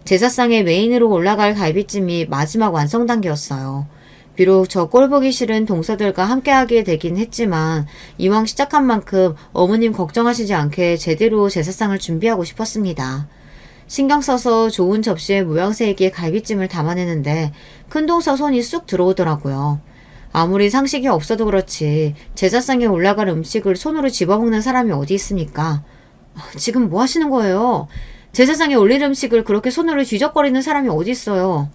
제사상에 메인으로 올라갈 갈비찜이 마지막 완성 단계였어요. 비록 저 꼴보기 싫은 동서들과 함께하게 되긴 했지만 이왕 시작한 만큼 어머님 걱정하시지 않게 제대로 제사상을 준비하고 싶었습니다. 신경 써서 좋은 접시에 모양새 있게 갈비찜을 담아내는데 큰 동서 손이 쑥 들어오더라고요. 아무리 상식이 없어도 그렇지 제사상에 올라갈 음식을 손으로 집어먹는 사람이 어디 있습니까? 지금 뭐 하시는 거예요? 제사상에 올릴 음식을 그렇게 손으로 쥐적거리는 사람이 어디 있어요?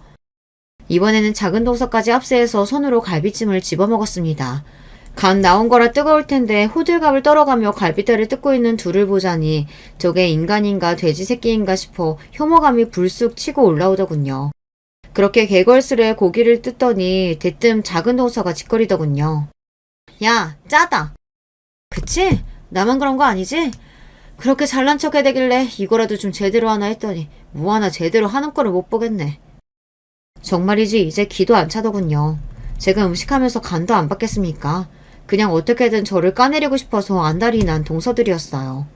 이번에는 작은 동서까지 합세해서 손으로 갈비찜을 집어먹었습니다. 간 나온 거라 뜨거울 텐데 호들갑을 떨어가며 갈비뼈를 뜯고 있는 둘을 보자니 저게 인간인가 돼지 새끼인가 싶어 혐오감이 불쑥 치고 올라오더군요. 그렇게 개걸스레 고기를 뜯더니 대뜸 작은 동서가 짓거리더군요. 야, 짜다. 그치? 나만 그런 거 아니지? 그렇게 잘난 척 해대길래 이거라도 좀 제대로 하나 했더니 뭐 하나 제대로 하는 거를 못 보겠네. 정말이지 이제 기도 안 차더군요. 제가 음식하면서 간도 안 받겠습니까? 그냥 어떻게든 저를 까내리고 싶어서 안달이 난 동서들이었어요.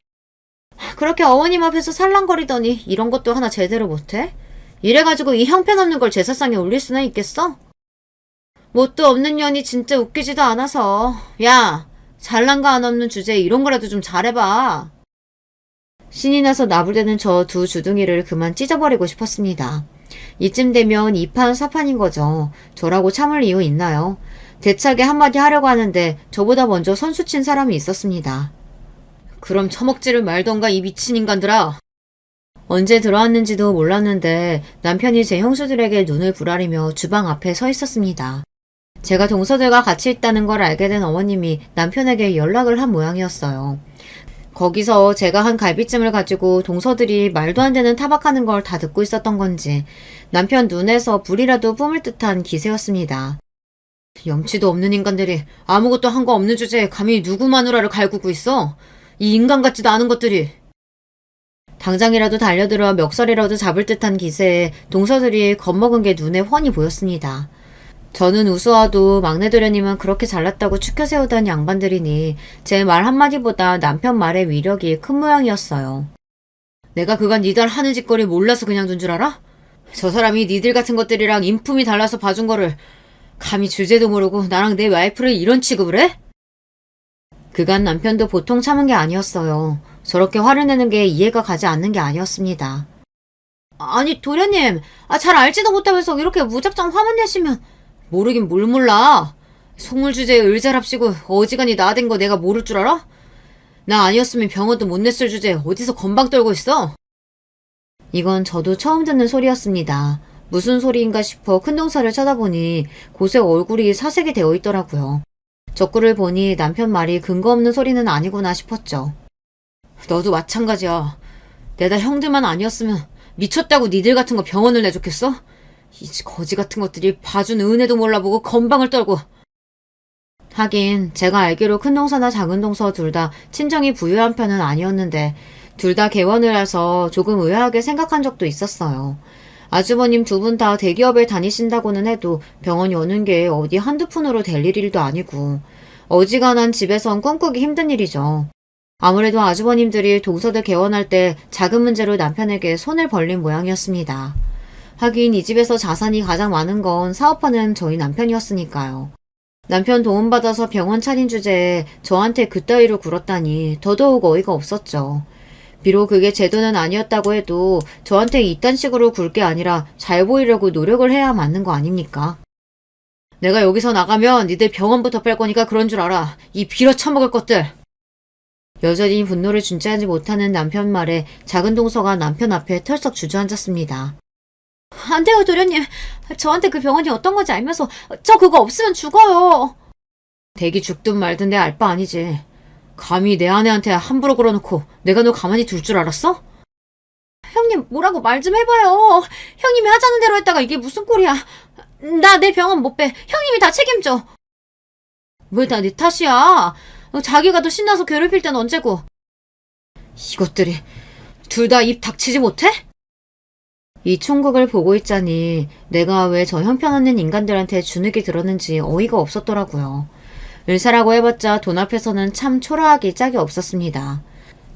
그렇게 어머님 앞에서 살랑거리더니 이런 것도 하나 제대로 못해? 이래가지고 이 형편없는 걸 제사상에 올릴 수나 있겠어? 뭣도 없는 년이 진짜 웃기지도 않아서. 야, 잘난가 안 없는 주제에 이런 거라도 좀 잘해봐. 신이 나서 나불대는 저 두 주둥이를 그만 찢어버리고 싶었습니다. 이쯤 되면 2판 4판인 거죠. 저라고 참을 이유 있나요? 대차게 한마디 하려고 하는데 저보다 먼저 선수 친 사람이 있었습니다. 그럼 처먹지를 말던가 이 미친 인간들아. 언제 들어왔는지도 몰랐는데 남편이 제 형수들에게 눈을 부라리며 주방 앞에 서 있었습니다. 제가 동서들과 같이 있다는 걸 알게 된 어머님이 남편에게 연락을 한 모양이었어요. 거기서 제가 한 갈비찜을 가지고 동서들이 말도 안 되는 타박하는 걸 다 듣고 있었던 건지 남편 눈에서 불이라도 뿜을 듯한 기세였습니다. 염치도 없는 인간들이 아무것도 한 거 없는 주제에 감히 누구 마누라를 갈구고 있어? 이 인간 같지도 않은 것들이. 당장이라도 달려들어 멱살이라도 잡을 듯한 기세에 동서들이 겁먹은 게 눈에 훤히 보였습니다. 저는 우스워도 막내 도련님은 그렇게 잘났다고 추켜 세우던 양반들이니 제 말 한마디보다 남편 말의 위력이 큰 모양이었어요. 내가 그간 니들 하는 짓거리 몰라서 그냥 둔 줄 알아? 저 사람이 니들 같은 것들이랑 인품이 달라서 봐준 거를 감히 주제도 모르고 나랑 내 와이프를 이런 취급을 해? 그간 남편도 보통 참은 게 아니었어요. 저렇게 화를 내는 게 이해가 가지 않는 게 아니었습니다. 아니 도련님, 잘 알지도 못하면서 이렇게 무작정 화만 내시면. 모르긴 뭘 몰라. 속물 주제에 을잘합시고 어지간히 나댄 거 내가 모를 줄 알아? 나 아니었으면 병원도 못 냈을 주제에 어디서 건방 떨고 있어? 이건 저도 처음 듣는 소리였습니다. 무슨 소리인가 싶어 큰 동서를 쳐다보니 곳에 얼굴이 사색이 되어 있더라고요. 적구를 보니 남편 말이 근거 없는 소리는 아니구나 싶었죠. 너도 마찬가지야. 내다 형들만 아니었으면 미쳤다고 니들 같은 거 병원을 내줬겠어? 이 거지 같은 것들이 봐준 은혜도 몰라보고 건방을 떨고. 하긴 제가 알기로 큰 동서나 작은 동서 둘 다 친정이 부유한 편은 아니었는데 둘 다 개원을 해서 조금 의아하게 생각한 적도 있었어요. 아주버님 두 분 다 대기업에 다니신다고는 해도 병원 여는 게 어디 한두 푼으로 될 일도 아니고 어지간한 집에선 꿈꾸기 힘든 일이죠. 아무래도 아주버님들이 동서들 개원할 때 작은 문제로 남편에게 손을 벌린 모양이었습니다. 하긴 이 집에서 자산이 가장 많은 건 사업하는 저희 남편이었으니까요. 남편 도움받아서 병원 차린 주제에 저한테 그따위로 굴었다니 더더욱 어이가 없었죠. 비록 그게 제 돈은 아니었다고 해도 저한테 이딴 식으로 굴 게 아니라 잘 보이려고 노력을 해야 맞는 거 아닙니까? 내가 여기서 나가면 니들 병원부터 뺄 거니까 그런 줄 알아. 이 빌어 처먹을 것들. 여전히 분노를 준체하지 못하는 남편 말에 작은 동서가 남편 앞에 털썩 주저앉았습니다. 안 돼요, 도련님. 저한테 그 병원이 어떤 건지 알면서 저 그거 없으면 죽어요. 대기 죽든 말든 내 알 바 아니지. 감히 내 아내한테 함부로 걸어놓고 내가 너 가만히 둘 줄 알았어? 형님 뭐라고 말 좀 해봐요. 형님이 하자는 대로 했다가 이게 무슨 꼴이야. 나 내 병원 못 빼. 형님이 다 책임져. 왜 다 네 탓이야. 자기가 더 신나서 괴롭힐 땐 언제고. 이것들이 둘 다 입 닥치지 못해? 이 총극을 보고 있자니 내가 왜 저 형편없는 인간들한테 주눅이 들었는지 어이가 없었더라고요. 을사라고 해봤자 돈 앞에서는 참 초라하기 짝이 없었습니다.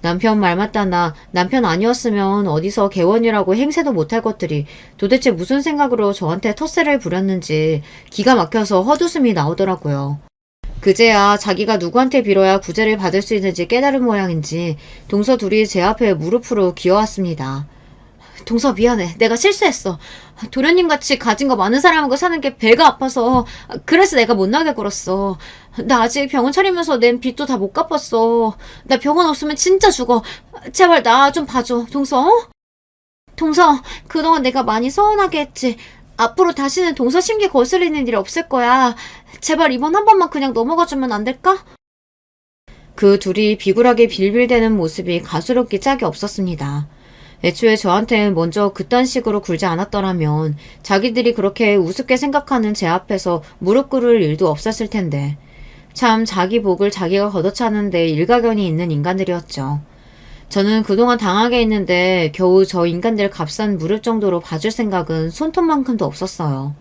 남편 말 맞다나 남편 아니었으면 어디서 개원이라고 행세도 못할 것들이 도대체 무슨 생각으로 저한테 텃세를 부렸는지 기가 막혀서 헛웃음이 나오더라고요. 그제야 자기가 누구한테 빌어야 구제를 받을 수 있는지 깨달은 모양인지 동서 둘이 제 앞에 무릎으로 기어왔습니다. 동서 미안해. 내가 실수했어. 도련님같이 가진 거 많은 사람하고 사는 게 배가 아파서 그래서 내가 못 나게 굴었어. 나 아직 병원 차리면서 낸 빚도 다 못 갚았어. 나 병원 없으면 진짜 죽어. 제발 나 좀 봐줘. 동서. 동서, 그동안 내가 많이 서운하게 했지. 앞으로 다시는 동서 심기 거스리는 일 없을 거야. 제발 이번 한 번만 그냥 넘어가주면 안 될까? 그 둘이 비굴하게 빌빌대는 모습이 가수롭기 짝이 없었습니다. 애초에 저한테 먼저 그딴 식으로 굴지 않았더라면 자기들이 그렇게 우습게 생각하는 제 앞에서 무릎 꿇을 일도 없었을 텐데 참 자기 복을 자기가 걷어차는데 일가견이 있는 인간들이었죠. 저는 그동안 당하게 했는데 겨우 저 인간들 값싼 무릎 정도로 봐줄 생각은 손톱만큼도 없었어요.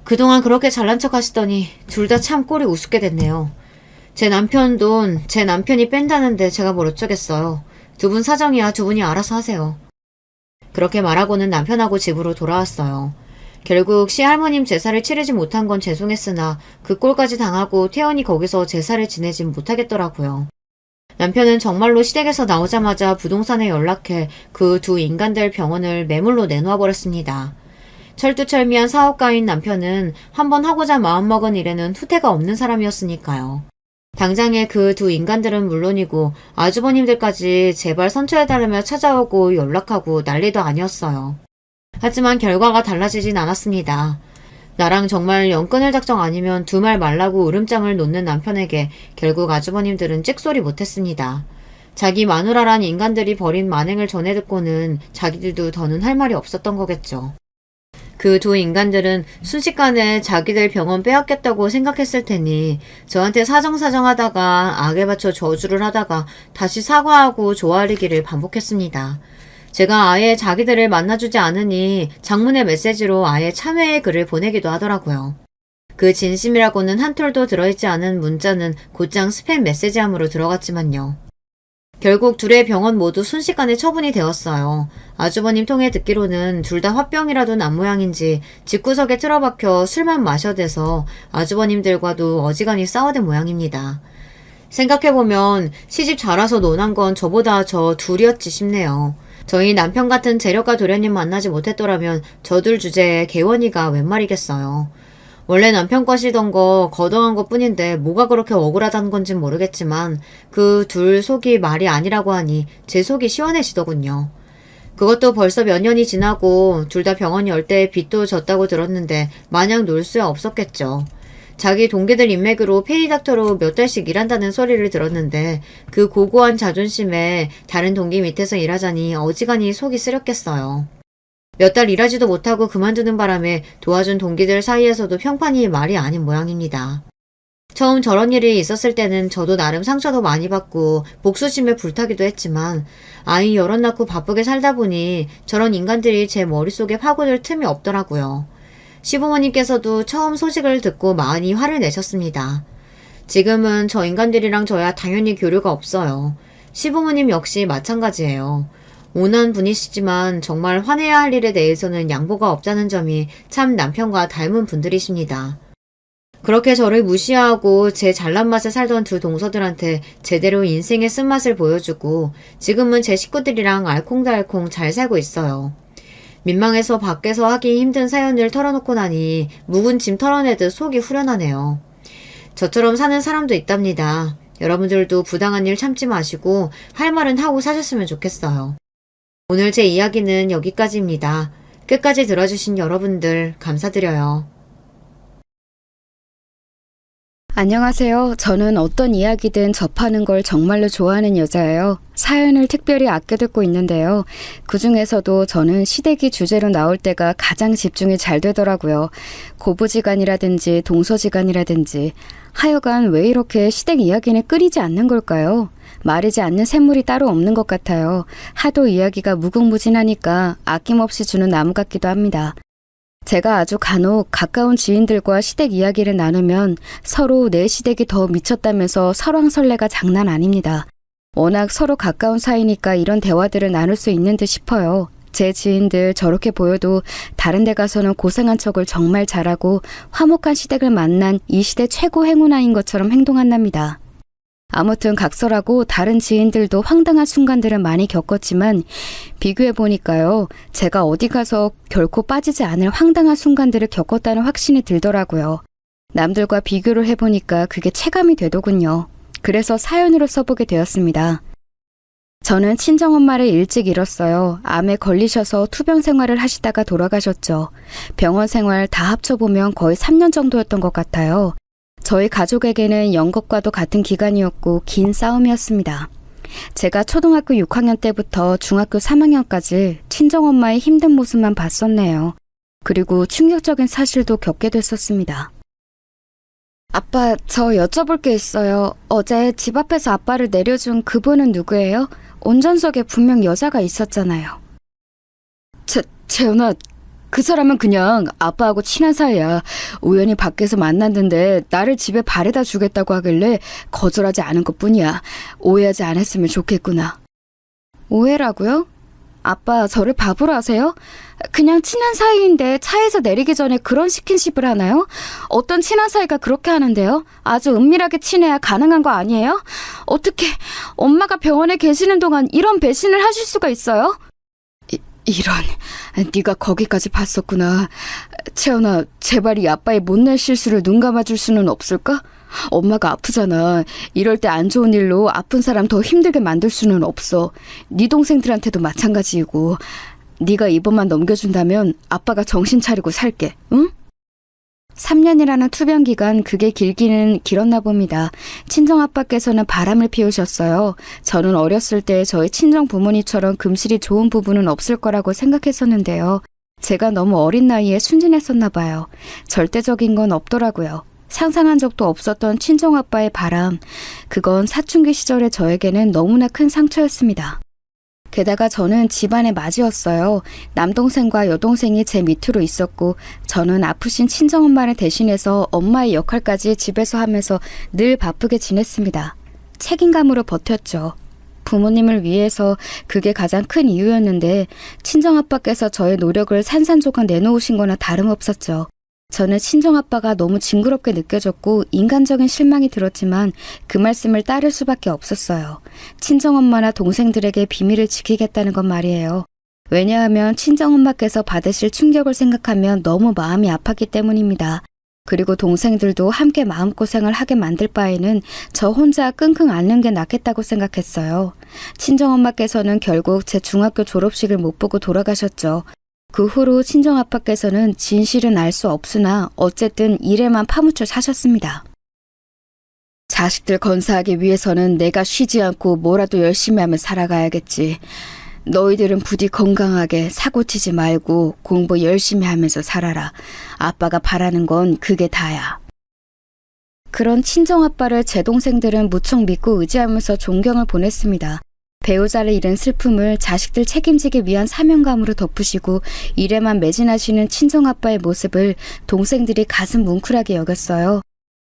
그동안 그렇게 잘난 척 하시더니 둘 다 참 꼴이 우습게 됐네요. 제 남편 돈 제 남편이 뺀다는데 제가 뭘 어쩌겠어요. 두 분 사정이야 두 분이 알아서 하세요. 그렇게 말하고는 남편하고 집으로 돌아왔어요. 결국 시할머님 제사를 치르지 못한 건 죄송했으나 그 꼴까지 당하고 태연이 거기서 제사를 지내진 못하겠더라고요. 남편은 정말로 시댁에서 나오자마자 부동산에 연락해 그 두 인간들 병원을 매물로 내놓아 버렸습니다. 철두철미한 사업가인 남편은 한번 하고자 마음먹은 일에는 후퇴가 없는 사람이었으니까요. 당장에 그 두 인간들은 물론이고 아주버님들까지 제발 선처해달라며 찾아오고 연락하고 난리도 아니었어요. 하지만 결과가 달라지진 않았습니다. 나랑 정말 연 끊을 작정 아니면 두 말 말라고 으름장을 놓는 남편에게 결국 아주버님들은 찍소리 못했습니다. 자기 마누라란 인간들이 벌인 만행을 전해 듣고는 자기들도 더는 할 말이 없었던 거겠죠. 그 두 인간들은 순식간에 자기들 병원 빼앗겠다고 생각했을 테니 저한테 사정사정하다가 악에 받쳐 저주를 하다가 다시 사과하고 조아리기를 반복했습니다. 제가 아예 자기들을 만나주지 않으니 장문의 메시지로 아예 참회의 글을 보내기도 하더라고요. 그 진심이라고는 한 톨도 들어있지 않은 문자는 곧장 스팸 메시지함으로 들어갔지만요. 결국 둘의 병원 모두 순식간에 처분이 되었어요. 아주버님 통해 듣기로는 둘 다 화병이라도 난 모양인지 집구석에 틀어박혀 술만 마셔대서 아주버님들과도 어지간히 싸워댄 모양입니다. 생각해보면 시집 자라서 논한 건 저보다 저 둘이었지 싶네요. 저희 남편 같은 재력가 도련님 만나지 못했더라면 저둘 주제에 개원이가 웬 말이겠어요. 원래 남편 것이던 거 거덩한 것 뿐인데 뭐가 그렇게 억울하다는 건진 모르겠지만 그 둘 속이 말이 아니라고 하니 제 속이 시원해지더군요. 그것도 벌써 몇 년이 지나고 둘 다 병원 열 때 빚도 졌다고 들었는데 마냥 놀 수야 없었겠죠. 자기 동기들 인맥으로 페이닥터로 몇 달씩 일한다는 소리를 들었는데 그 고고한 자존심에 다른 동기 밑에서 일하자니 어지간히 속이 쓰렸겠어요. 몇 달 일하지도 못하고 그만두는 바람에 도와준 동기들 사이에서도 평판이 말이 아닌 모양입니다. 처음 저런 일이 있었을 때는 저도 나름 상처도 많이 받고 복수심에 불타기도 했지만 아이 여럿 낳고 바쁘게 살다 보니 저런 인간들이 제 머릿속에 파고들 틈이 없더라고요. 시부모님께서도 처음 소식을 듣고 많이 화를 내셨습니다. 지금은 저 인간들이랑 저야 당연히 교류가 없어요. 시부모님 역시 마찬가지예요. 온화한 분이시지만 정말 화내야 할 일에 대해서는 양보가 없다는 점이 참 남편과 닮은 분들이십니다. 그렇게 저를 무시하고 제 잘난 맛에 살던 두 동서들한테 제대로 인생의 쓴맛을 보여주고 지금은 제 식구들이랑 알콩달콩 잘 살고 있어요. 민망해서 밖에서 하기 힘든 사연을 털어놓고 나니 묵은 짐 털어내듯 속이 후련하네요. 저처럼 사는 사람도 있답니다. 여러분들도 부당한 일 참지 마시고 할 말은 하고 사셨으면 좋겠어요. 오늘 제 이야기는 여기까지입니다. 끝까지 들어주신 여러분들 감사드려요. 안녕하세요. 저는 어떤 이야기든 접하는 걸 정말로 좋아하는 여자예요. 사연을 특별히 아껴 듣고 있는데요. 그중에서도 저는 시댁이 주제로 나올 때가 가장 집중이 잘 되더라고요. 고부지간이라든지 동서지간이라든지 하여간 왜 이렇게 시댁 이야기는 끊이지 않는 걸까요? 마르지 않는 샘물이 따로 없는 것 같아요. 하도 이야기가 무궁무진하니까 아낌없이 주는 나무 같기도 합니다. 제가 아주 간혹 가까운 지인들과 시댁 이야기를 나누면 서로 내 시댁이 더 미쳤다면서 설왕설래가 장난 아닙니다. 워낙 서로 가까운 사이니까 이런 대화들을 나눌 수 있는 듯 싶어요. 제 지인들 저렇게 보여도 다른 데 가서는 고생한 척을 정말 잘하고 화목한 시댁을 만난 이 시대 최고 행운아인 것처럼 행동한답니다. 아무튼 각설하고 다른 지인들도 황당한 순간들을 많이 겪었지만 비교해보니까요. 제가 어디 가서 결코 빠지지 않을 황당한 순간들을 겪었다는 확신이 들더라고요. 남들과 비교를 해보니까 그게 체감이 되더군요. 그래서 사연으로 써보게 되었습니다. 저는 친정엄마를 일찍 잃었어요. 암에 걸리셔서 투병 생활을 하시다가 돌아가셨죠. 병원 생활 다 합쳐보면 거의 3년 정도였던 것 같아요. 저희 가족에게는 연극과도 같은 기간이었고 긴 싸움이었습니다. 제가 초등학교 6학년 때부터 중학교 3학년까지 친정엄마의 힘든 모습만 봤었네요. 그리고 충격적인 사실도 겪게 됐었습니다. 아빠, 저 여쭤볼 게 있어요. 어제 집 앞에서 아빠를 내려준 그분은 누구예요? 운전석에 분명 여자가 있었잖아요. 재현아, 그 사람은 그냥 아빠하고 친한 사이야. 우연히 밖에서 만났는데 나를 집에 바래다 주겠다고 하길래 거절하지 않은 것뿐이야. 오해하지 않았으면 좋겠구나. 오해라고요? 아빠 저를 바보로 하세요? 그냥 친한 사이인데 차에서 내리기 전에 그런 스킨십을 하나요? 어떤 친한 사이가 그렇게 하는데요? 아주 은밀하게 친해야 가능한 거 아니에요? 어떻게 엄마가 병원에 계시는 동안 이런 배신을 하실 수가 있어요? 이런, 네가 거기까지 봤었구나. 채연아, 제발 이 아빠의 못날 실수를 눈 감아줄 수는 없을까? 엄마가 아프잖아. 이럴 때 안 좋은 일로 아픈 사람 더 힘들게 만들 수는 없어. 네 동생들한테도 마찬가지이고. 네가 이번만 넘겨준다면 아빠가 정신 차리고 살게, 응? 3년이라는 투병 기간, 그게 길기는 길었나 봅니다. 친정아빠께서는 바람을 피우셨어요. 저는 어렸을 때 저희 친정 부모님처럼 금실이 좋은 부분은 없을 거라고 생각했었는데요. 제가 너무 어린 나이에 순진했었나 봐요. 절대적인 건 없더라고요. 상상한 적도 없었던 친정아빠의 바람, 그건 사춘기 시절의 저에게는 너무나 큰 상처였습니다. 게다가 저는 집안의 맏이었어요. 남동생과 여동생이 제 밑으로 있었고 저는 아프신 친정엄마를 대신해서 엄마의 역할까지 집에서 하면서 늘 바쁘게 지냈습니다. 책임감으로 버텼죠. 부모님을 위해서 그게 가장 큰 이유였는데 친정아빠께서 저의 노력을 산산조각 내놓으신 거나 다름없었죠. 저는 친정아빠가 너무 징그럽게 느껴졌고 인간적인 실망이 들었지만 그 말씀을 따를 수밖에 없었어요. 친정엄마나 동생들에게 비밀을 지키겠다는 건 말이에요. 왜냐하면 친정엄마께서 받으실 충격을 생각하면 너무 마음이 아팠기 때문입니다. 그리고 동생들도 함께 마음고생을 하게 만들 바에는 저 혼자 끙끙 앓는 게 낫겠다고 생각했어요. 친정엄마께서는 결국 제 중학교 졸업식을 못 보고 돌아가셨죠. 그 후로 친정아빠께서는 진실은 알 수 없으나 어쨌든 일에만 파묻혀 사셨습니다. 자식들 건사하기 위해서는 내가 쉬지 않고 뭐라도 열심히 하며 살아가야겠지. 너희들은 부디 건강하게 사고치지 말고 공부 열심히 하면서 살아라. 아빠가 바라는 건 그게 다야. 그런 친정아빠를 제 동생들은 무척 믿고 의지하면서 존경을 보냈습니다. 배우자를 잃은 슬픔을 자식들 책임지기 위한 사명감으로 덮으시고 일에만 매진하시는 친정아빠의 모습을 동생들이 가슴 뭉클하게 여겼어요.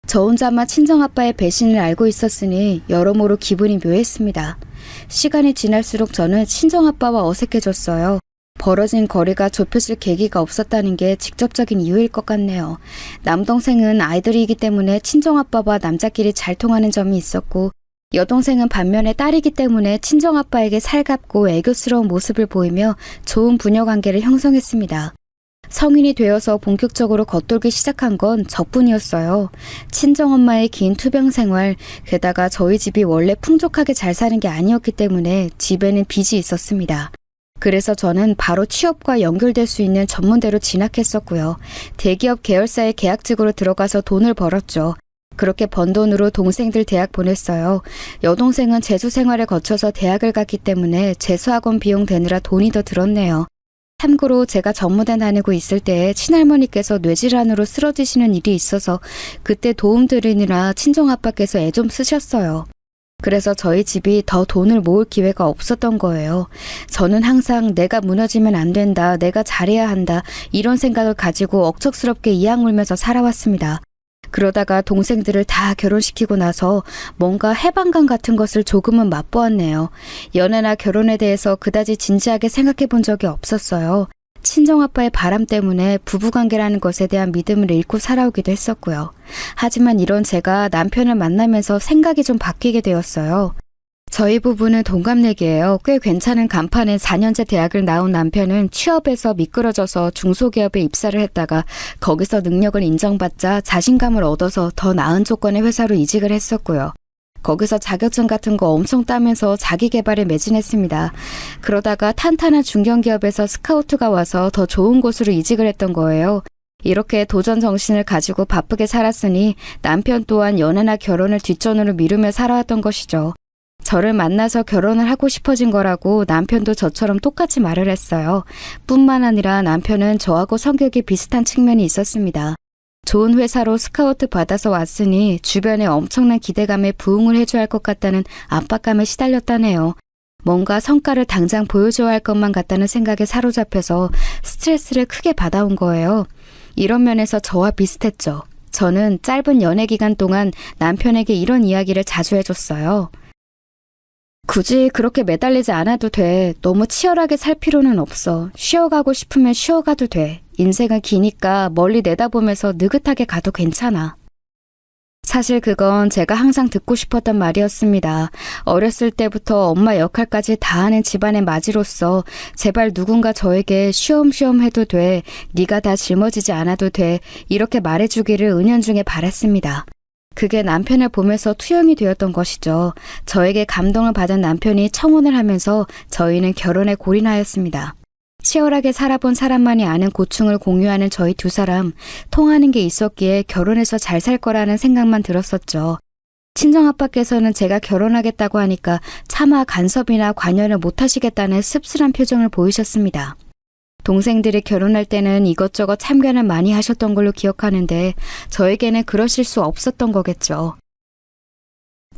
저 혼자만 친정아빠의 배신을 알고 있었으니 여러모로 기분이 묘했습니다. 시간이 지날수록 저는 친정아빠와 어색해졌어요. 벌어진 거리가 좁혀질 계기가 없었다는 게 직접적인 이유일 것 같네요. 남동생은 아이들이기 때문에 친정아빠와 남자끼리 잘 통하는 점이 있었고, 여동생은 반면에 딸이기 때문에 친정아빠에게 살갑고 애교스러운 모습을 보이며 좋은 부녀관계를 형성했습니다. 성인이 되어서 본격적으로 겉돌기 시작한 건 저뿐이었어요. 친정엄마의 긴 투병 생활, 게다가 저희 집이 원래 풍족하게 잘 사는 게 아니었기 때문에 집에는 빚이 있었습니다. 그래서 저는 바로 취업과 연결될 수 있는 전문대로 진학했었고요. 대기업 계열사의 계약직으로 들어가서 돈을 벌었죠. 그렇게 번 돈으로 동생들 대학 보냈어요. 여동생은 재수 생활을 거쳐서 대학을 갔기 때문에 재수학원 비용 대느라 돈이 더 들었네요. 참고로 제가 전무대 다니고 있을 때 친할머니께서 뇌질환으로 쓰러지시는 일이 있어서 그때 도움 드리느라 친정아빠께서 애 좀 쓰셨어요. 그래서 저희 집이 더 돈을 모을 기회가 없었던 거예요. 저는 항상 내가 무너지면 안 된다, 내가 잘해야 한다, 이런 생각을 가지고 억척스럽게 이악 물면서 살아왔습니다. 그러다가 동생들을 다 결혼시키고 나서 뭔가 해방감 같은 것을 조금은 맛보았네요. 연애나 결혼에 대해서 그다지 진지하게 생각해 본 적이 없었어요. 친정아빠의 바람 때문에 부부관계라는 것에 대한 믿음을 잃고 살아오기도 했었고요. 하지만 이런 제가 남편을 만나면서 생각이 좀 바뀌게 되었어요. 저희 부부는 동갑내기예요. 꽤 괜찮은 간판에 4년제 대학을 나온 남편은 취업에서 미끄러져서 중소기업에 입사를 했다가 거기서 능력을 인정받자 자신감을 얻어서 더 나은 조건의 회사로 이직을 했었고요. 거기서 자격증 같은 거 엄청 따면서 자기 개발에 매진했습니다. 그러다가 탄탄한 중견기업에서 스카우트가 와서 더 좋은 곳으로 이직을 했던 거예요. 이렇게 도전 정신을 가지고 바쁘게 살았으니 남편 또한 연애나 결혼을 뒷전으로 미루며 살아왔던 것이죠. 저를 만나서 결혼을 하고 싶어진 거라고 남편도 저처럼 똑같이 말을 했어요. 뿐만 아니라 남편은 저하고 성격이 비슷한 측면이 있었습니다. 좋은 회사로 스카우트 받아서 왔으니 주변에 엄청난 기대감에 부응을 해줘야 할 것 같다는 압박감에 시달렸다네요. 뭔가 성과를 당장 보여줘야 할 것만 같다는 생각에 사로잡혀서 스트레스를 크게 받아온 거예요. 이런 면에서 저와 비슷했죠. 저는 짧은 연애 기간 동안 남편에게 이런 이야기를 자주 해줬어요. 굳이 그렇게 매달리지 않아도 돼. 너무 치열하게 살 필요는 없어. 쉬어가고 싶으면 쉬어가도 돼. 인생은 기니까 멀리 내다보면서 느긋하게 가도 괜찮아. 사실 그건 제가 항상 듣고 싶었던 말이었습니다. 어렸을 때부터 엄마 역할까지 다 하는 집안의 맏이로서 제발 누군가 저에게 쉬엄쉬엄 해도 돼. 네가 다 짊어지지 않아도 돼. 이렇게 말해주기를 은연중에 바랐습니다. 그게 남편을 보면서 투영이 되었던 것이죠. 저에게 감동을 받은 남편이 청혼을 하면서 저희는 결혼에 골인하였습니다. 치열하게 살아본 사람만이 아는 고충을 공유하는 저희 두 사람, 통하는 게 있었기에 결혼해서 잘 살 거라는 생각만 들었었죠. 친정아빠께서는 제가 결혼하겠다고 하니까 차마 간섭이나 관여를 못하시겠다는 씁쓸한 표정을 보이셨습니다. 동생들이 결혼할 때는 이것저것 참견을 많이 하셨던 걸로 기억하는데 저에게는 그러실 수 없었던 거겠죠.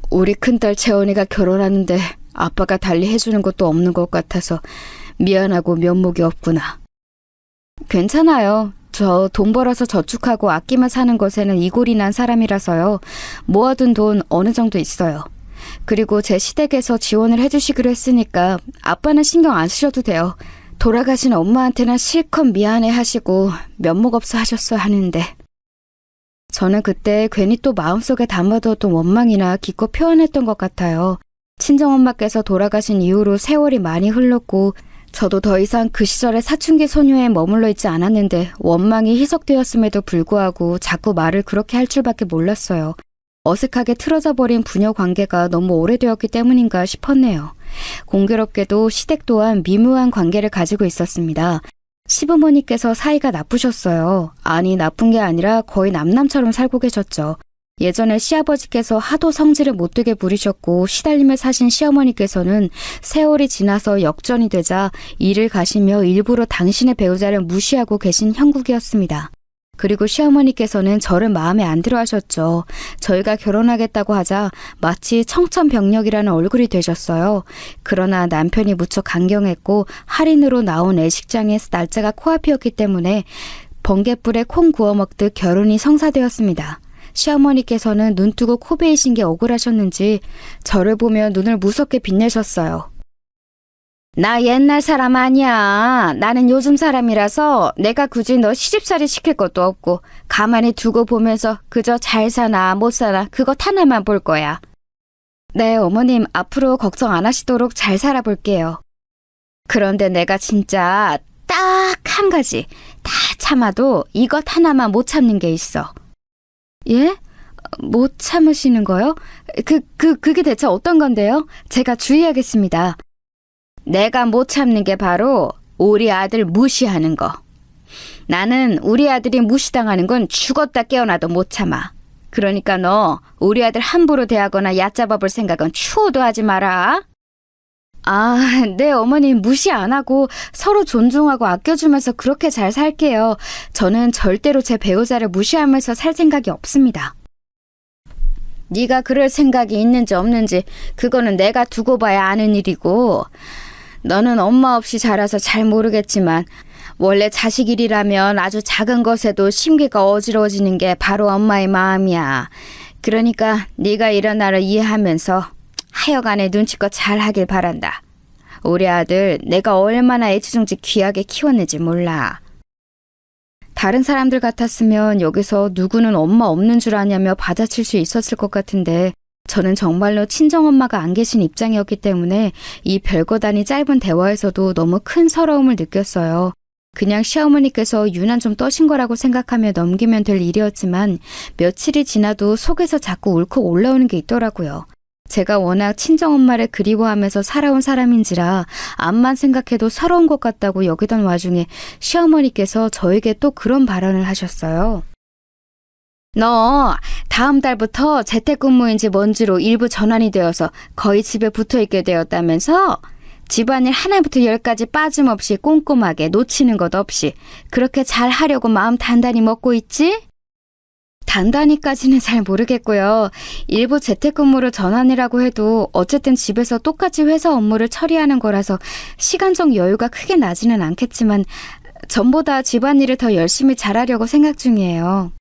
우리 큰딸 채원이가 결혼하는데 아빠가 달리 해주는 것도 없는 것 같아서 미안하고 면목이 없구나. 괜찮아요. 저 돈 벌어서 저축하고 아끼며 사는 것에는 이골이 난 사람이라서요. 모아둔 돈 어느 정도 있어요. 그리고 제 시댁에서 지원을 해주시기로 했으니까 아빠는 신경 안 쓰셔도 돼요. 돌아가신 엄마한테는 실컷 미안해 하시고 면목 없어 하셨어야 하는데. 저는 그때 괜히 또 마음속에 담아두었던 원망이나 기껏 표현했던 것 같아요. 친정엄마께서 돌아가신 이후로 세월이 많이 흘렀고 저도 더 이상 그 시절의 사춘기 소녀에 머물러 있지 않았는데 원망이 희석되었음에도 불구하고 자꾸 말을 그렇게 할 줄밖에 몰랐어요. 어색하게 틀어져 버린 부녀 관계가 너무 오래되었기 때문인가 싶었네요. 공교롭게도 시댁 또한 미묘한 관계를 가지고 있었습니다. 시부모님께서 사이가 나쁘셨어요. 아니, 나쁜 게 아니라 거의 남남처럼 살고 계셨죠. 예전에 시아버지께서 하도 성질을 못되게 부리셨고 시달림을 사신 시어머니께서는 세월이 지나서 역전이 되자 일을 가시며 일부러 당신의 배우자를 무시하고 계신 형국이었습니다. 그리고 시어머니께서는 저를 마음에 안 들어 하셨죠. 저희가 결혼하겠다고 하자 마치 청천벽력이라는 얼굴이 되셨어요. 그러나 남편이 무척 강경했고 할인으로 나온 애식장의 날짜가 코앞이었기 때문에 번갯불에 콩 구워 먹듯 결혼이 성사되었습니다. 시어머니께서는 눈 뜨고 코 베이신 게 억울하셨는지 저를 보며 눈을 무섭게 빛내셨어요. 나 옛날 사람 아니야. 나는 요즘 사람이라서 내가 굳이 너 시집살이 시킬 것도 없고 가만히 두고 보면서 그저 잘 사나 못 사나 그것 하나만 볼 거야. 네, 어머님 앞으로 걱정 안 하시도록 잘 살아볼게요. 그런데 내가 진짜 딱 한 가지 다 참아도 이것 하나만 못 참는 게 있어. 예? 못 참으시는 거요? 그게 대체 어떤 건데요? 제가 주의하겠습니다. 내가 못 참는 게 바로 우리 아들 무시하는 거. 나는 우리 아들이 무시당하는 건 죽었다 깨어나도 못 참아. 그러니까 너 우리 아들 함부로 대하거나 얕잡아 볼 생각은 추호도 하지 마라. 아, 네, 어머님 무시 안 하고 서로 존중하고 아껴주면서 그렇게 잘 살게요. 저는 절대로 제 배우자를 무시하면서 살 생각이 없습니다. 네가 그럴 생각이 있는지 없는지 그거는 내가 두고 봐야 아는 일이고 너는 엄마 없이 자라서 잘 모르겠지만 원래 자식 일이라면 아주 작은 것에도 심기가 어지러워지는 게 바로 엄마의 마음이야. 그러니까 네가 이런 나를 이해하면서 하여간에 눈치껏 잘 하길 바란다. 우리 아들 내가 얼마나 애지중지 귀하게 키웠는지 몰라. 다른 사람들 같았으면 여기서 누구는 엄마 없는 줄 아냐며 받아칠 수 있었을 것 같은데 저는 정말로 친정엄마가 안 계신 입장이었기 때문에 이 별거 단위 짧은 대화에서도 너무 큰 서러움을 느꼈어요. 그냥 시어머니께서 유난 좀 떠신 거라고 생각하며 넘기면 될 일이었지만 며칠이 지나도 속에서 자꾸 울컥 올라오는 게 있더라고요. 제가 워낙 친정엄마를 그리워하면서 살아온 사람인지라 암만 생각해도 서러운 것 같다고 여기던 와중에 시어머니께서 저에게 또 그런 발언을 하셨어요. 너 다음 달부터 재택근무인지 뭔지로 일부 전환이 되어서 거의 집에 붙어있게 되었다면서? 집안일 하나부터 열까지 빠짐없이 꼼꼼하게 놓치는 것 없이 그렇게 잘 하려고 마음 단단히 먹고 있지? 단단히까지는 잘 모르겠고요. 일부 재택근무로 전환이라고 해도 어쨌든 집에서 똑같이 회사 업무를 처리하는 거라서 시간적 여유가 크게 나지는 않겠지만 전보다 집안일을 더 열심히 잘하려고 생각 중이에요.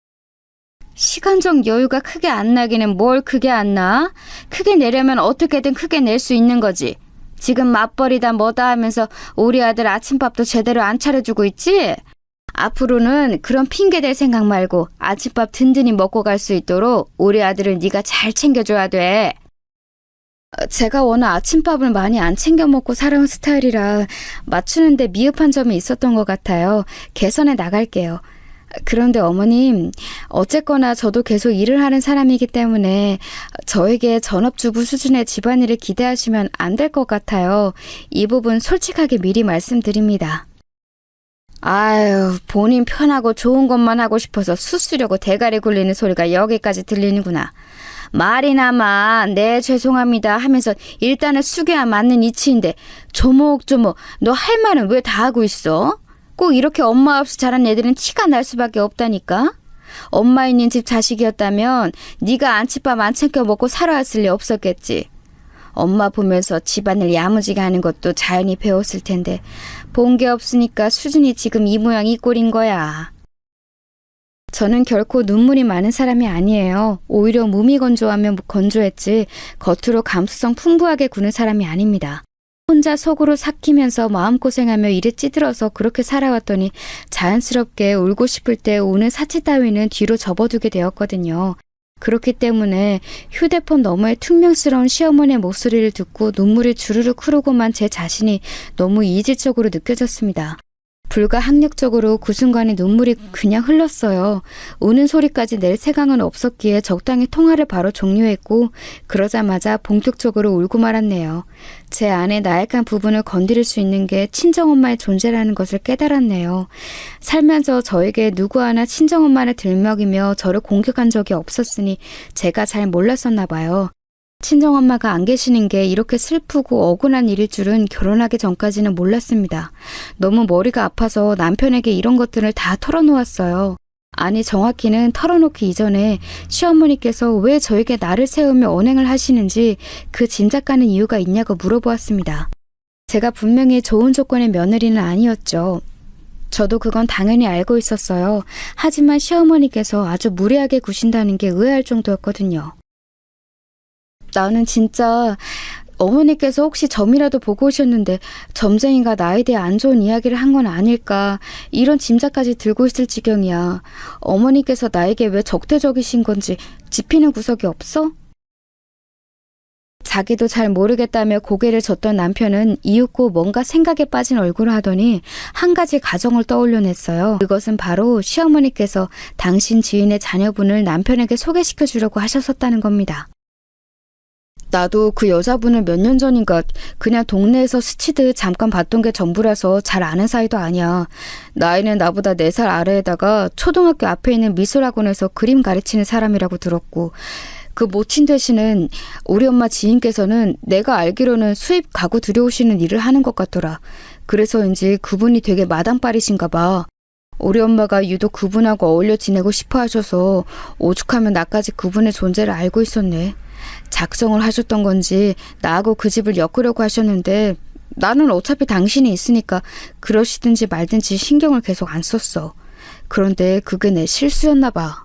시간적 여유가 크게 안 나기는 뭘 크게 안 나? 크게 내려면 어떻게든 크게 낼 수 있는 거지. 지금 맞벌이다 뭐다 하면서 우리 아들 아침밥도 제대로 안 차려주고 있지? 앞으로는 그런 핑계댈 생각 말고 아침밥 든든히 먹고 갈 수 있도록 우리 아들을 네가 잘 챙겨줘야 돼. 제가 워낙 아침밥을 많이 안 챙겨 먹고 살아온 스타일이라 맞추는데 미흡한 점이 있었던 것 같아요. 개선해 나갈게요. 그런데 어머님, 어쨌거나 저도 계속 일을 하는 사람이기 때문에 저에게 전업주부 수준의 집안일을 기대하시면 안 될 것 같아요. 이 부분 솔직하게 미리 말씀드립니다. 아유, 본인 편하고 좋은 것만 하고 싶어서 수쓰려고 대가리 굴리는 소리가 여기까지 들리는구나. 말이나마 네 죄송합니다 하면서 일단은 숙여야 맞는 이치인데 조목조목 너 할 말은 왜 다 하고 있어? 꼭 이렇게 엄마 없이 자란 애들은 티가 날 수밖에 없다니까. 엄마 있는 집 자식이었다면 네가 안치밥 안 챙겨 먹고 살아왔을 리 없었겠지. 엄마 보면서 집안일 야무지게 하는 것도 자연히 배웠을 텐데 본 게 없으니까 수준이 지금 이 모양 이 꼴인 거야. 저는 결코 눈물이 많은 사람이 아니에요. 오히려 몸이 건조하면 건조했지 겉으로 감수성 풍부하게 구는 사람이 아닙니다. 혼자 속으로 삭히면서 마음고생하며 일에 찌들어서 그렇게 살아왔더니 자연스럽게 울고 싶을 때 우는 사치 따위는 뒤로 접어두게 되었거든요. 그렇기 때문에 휴대폰 너머의 퉁명스러운 시어머니의 목소리를 듣고 눈물이 주르륵 흐르고만 제 자신이 너무 이질적으로 느껴졌습니다. 불가항력적으로 그 순간에 눈물이 그냥 흘렀어요. 우는 소리까지 낼 생각은 없었기에 적당히 통화를 바로 종료했고 그러자마자 본격적으로 울고 말았네요. 제 안에 나약한 부분을 건드릴 수 있는 게 친정엄마의 존재라는 것을 깨달았네요. 살면서 저에게 누구 하나 친정엄마를 들먹이며 저를 공격한 적이 없었으니 제가 잘 몰랐었나 봐요. 친정엄마가 안 계시는 게 이렇게 슬프고 억울한 일일 줄은 결혼하기 전까지는 몰랐습니다. 너무 머리가 아파서 남편에게 이런 것들을 다 털어놓았어요. 아니 정확히는 털어놓기 이전에 시어머니께서 왜 저에게 나를 세우며 언행을 하시는지 그 짐작가는 이유가 있냐고 물어보았습니다. 제가 분명히 좋은 조건의 며느리는 아니었죠. 저도 그건 당연히 알고 있었어요. 하지만 시어머니께서 아주 무례하게 구신다는 게 의아할 정도였거든요. 나는 진짜 어머니께서 혹시 점이라도 보고 오셨는데 점쟁이가 나에 대해 안 좋은 이야기를 한 건 아닐까 이런 짐작까지 들고 있을 지경이야. 어머니께서 나에게 왜 적대적이신 건지 짚히는 구석이 없어? 자기도 잘 모르겠다며 고개를 젓던 남편은 이윽고 뭔가 생각에 빠진 얼굴을 하더니 한 가지 가정을 떠올려냈어요. 그것은 바로 시어머니께서 당신 지인의 자녀분을 남편에게 소개시켜 주려고 하셨었다는 겁니다. 나도 그 여자분을 몇 년 전인가 그냥 동네에서 스치듯 잠깐 봤던 게 전부라서 잘 아는 사이도 아니야. 나이는 나보다 4살 아래에다가 초등학교 앞에 있는 미술학원에서 그림 가르치는 사람이라고 들었고, 그 모친 대신은 우리 엄마 지인께서는 내가 알기로는 수입 가구 들여오시는 일을 하는 것 같더라. 그래서인지 그분이 되게 마당발이신가 봐. 우리 엄마가 유독 그분하고 어울려 지내고 싶어 하셔서 오죽하면 나까지 그분의 존재를 알고 있었네. 작정을 하셨던 건지 나하고 그 집을 엮으려고 하셨는데 나는 어차피 당신이 있으니까 그러시든지 말든지 신경을 계속 안 썼어. 그런데 그게 내 실수였나 봐.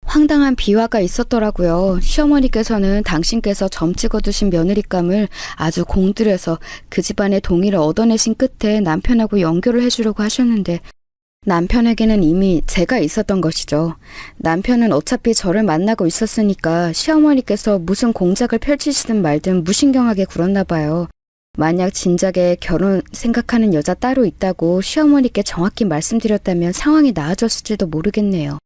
황당한 비화가 있었더라고요. 시어머니께서는 당신께서 점 찍어두신 며느리감을 아주 공들여서 그 집안의 동의를 얻어내신 끝에 남편하고 연결을 해주려고 하셨는데 남편에게는 이미 제가 있었던 것이죠. 남편은 어차피 저를 만나고 있었으니까 시어머니께서 무슨 공작을 펼치시든 말든 무신경하게 굴었나 봐요. 만약 진작에 결혼 생각하는 여자 따로 있다고 시어머니께 정확히 말씀드렸다면 상황이 나아졌을지도 모르겠네요.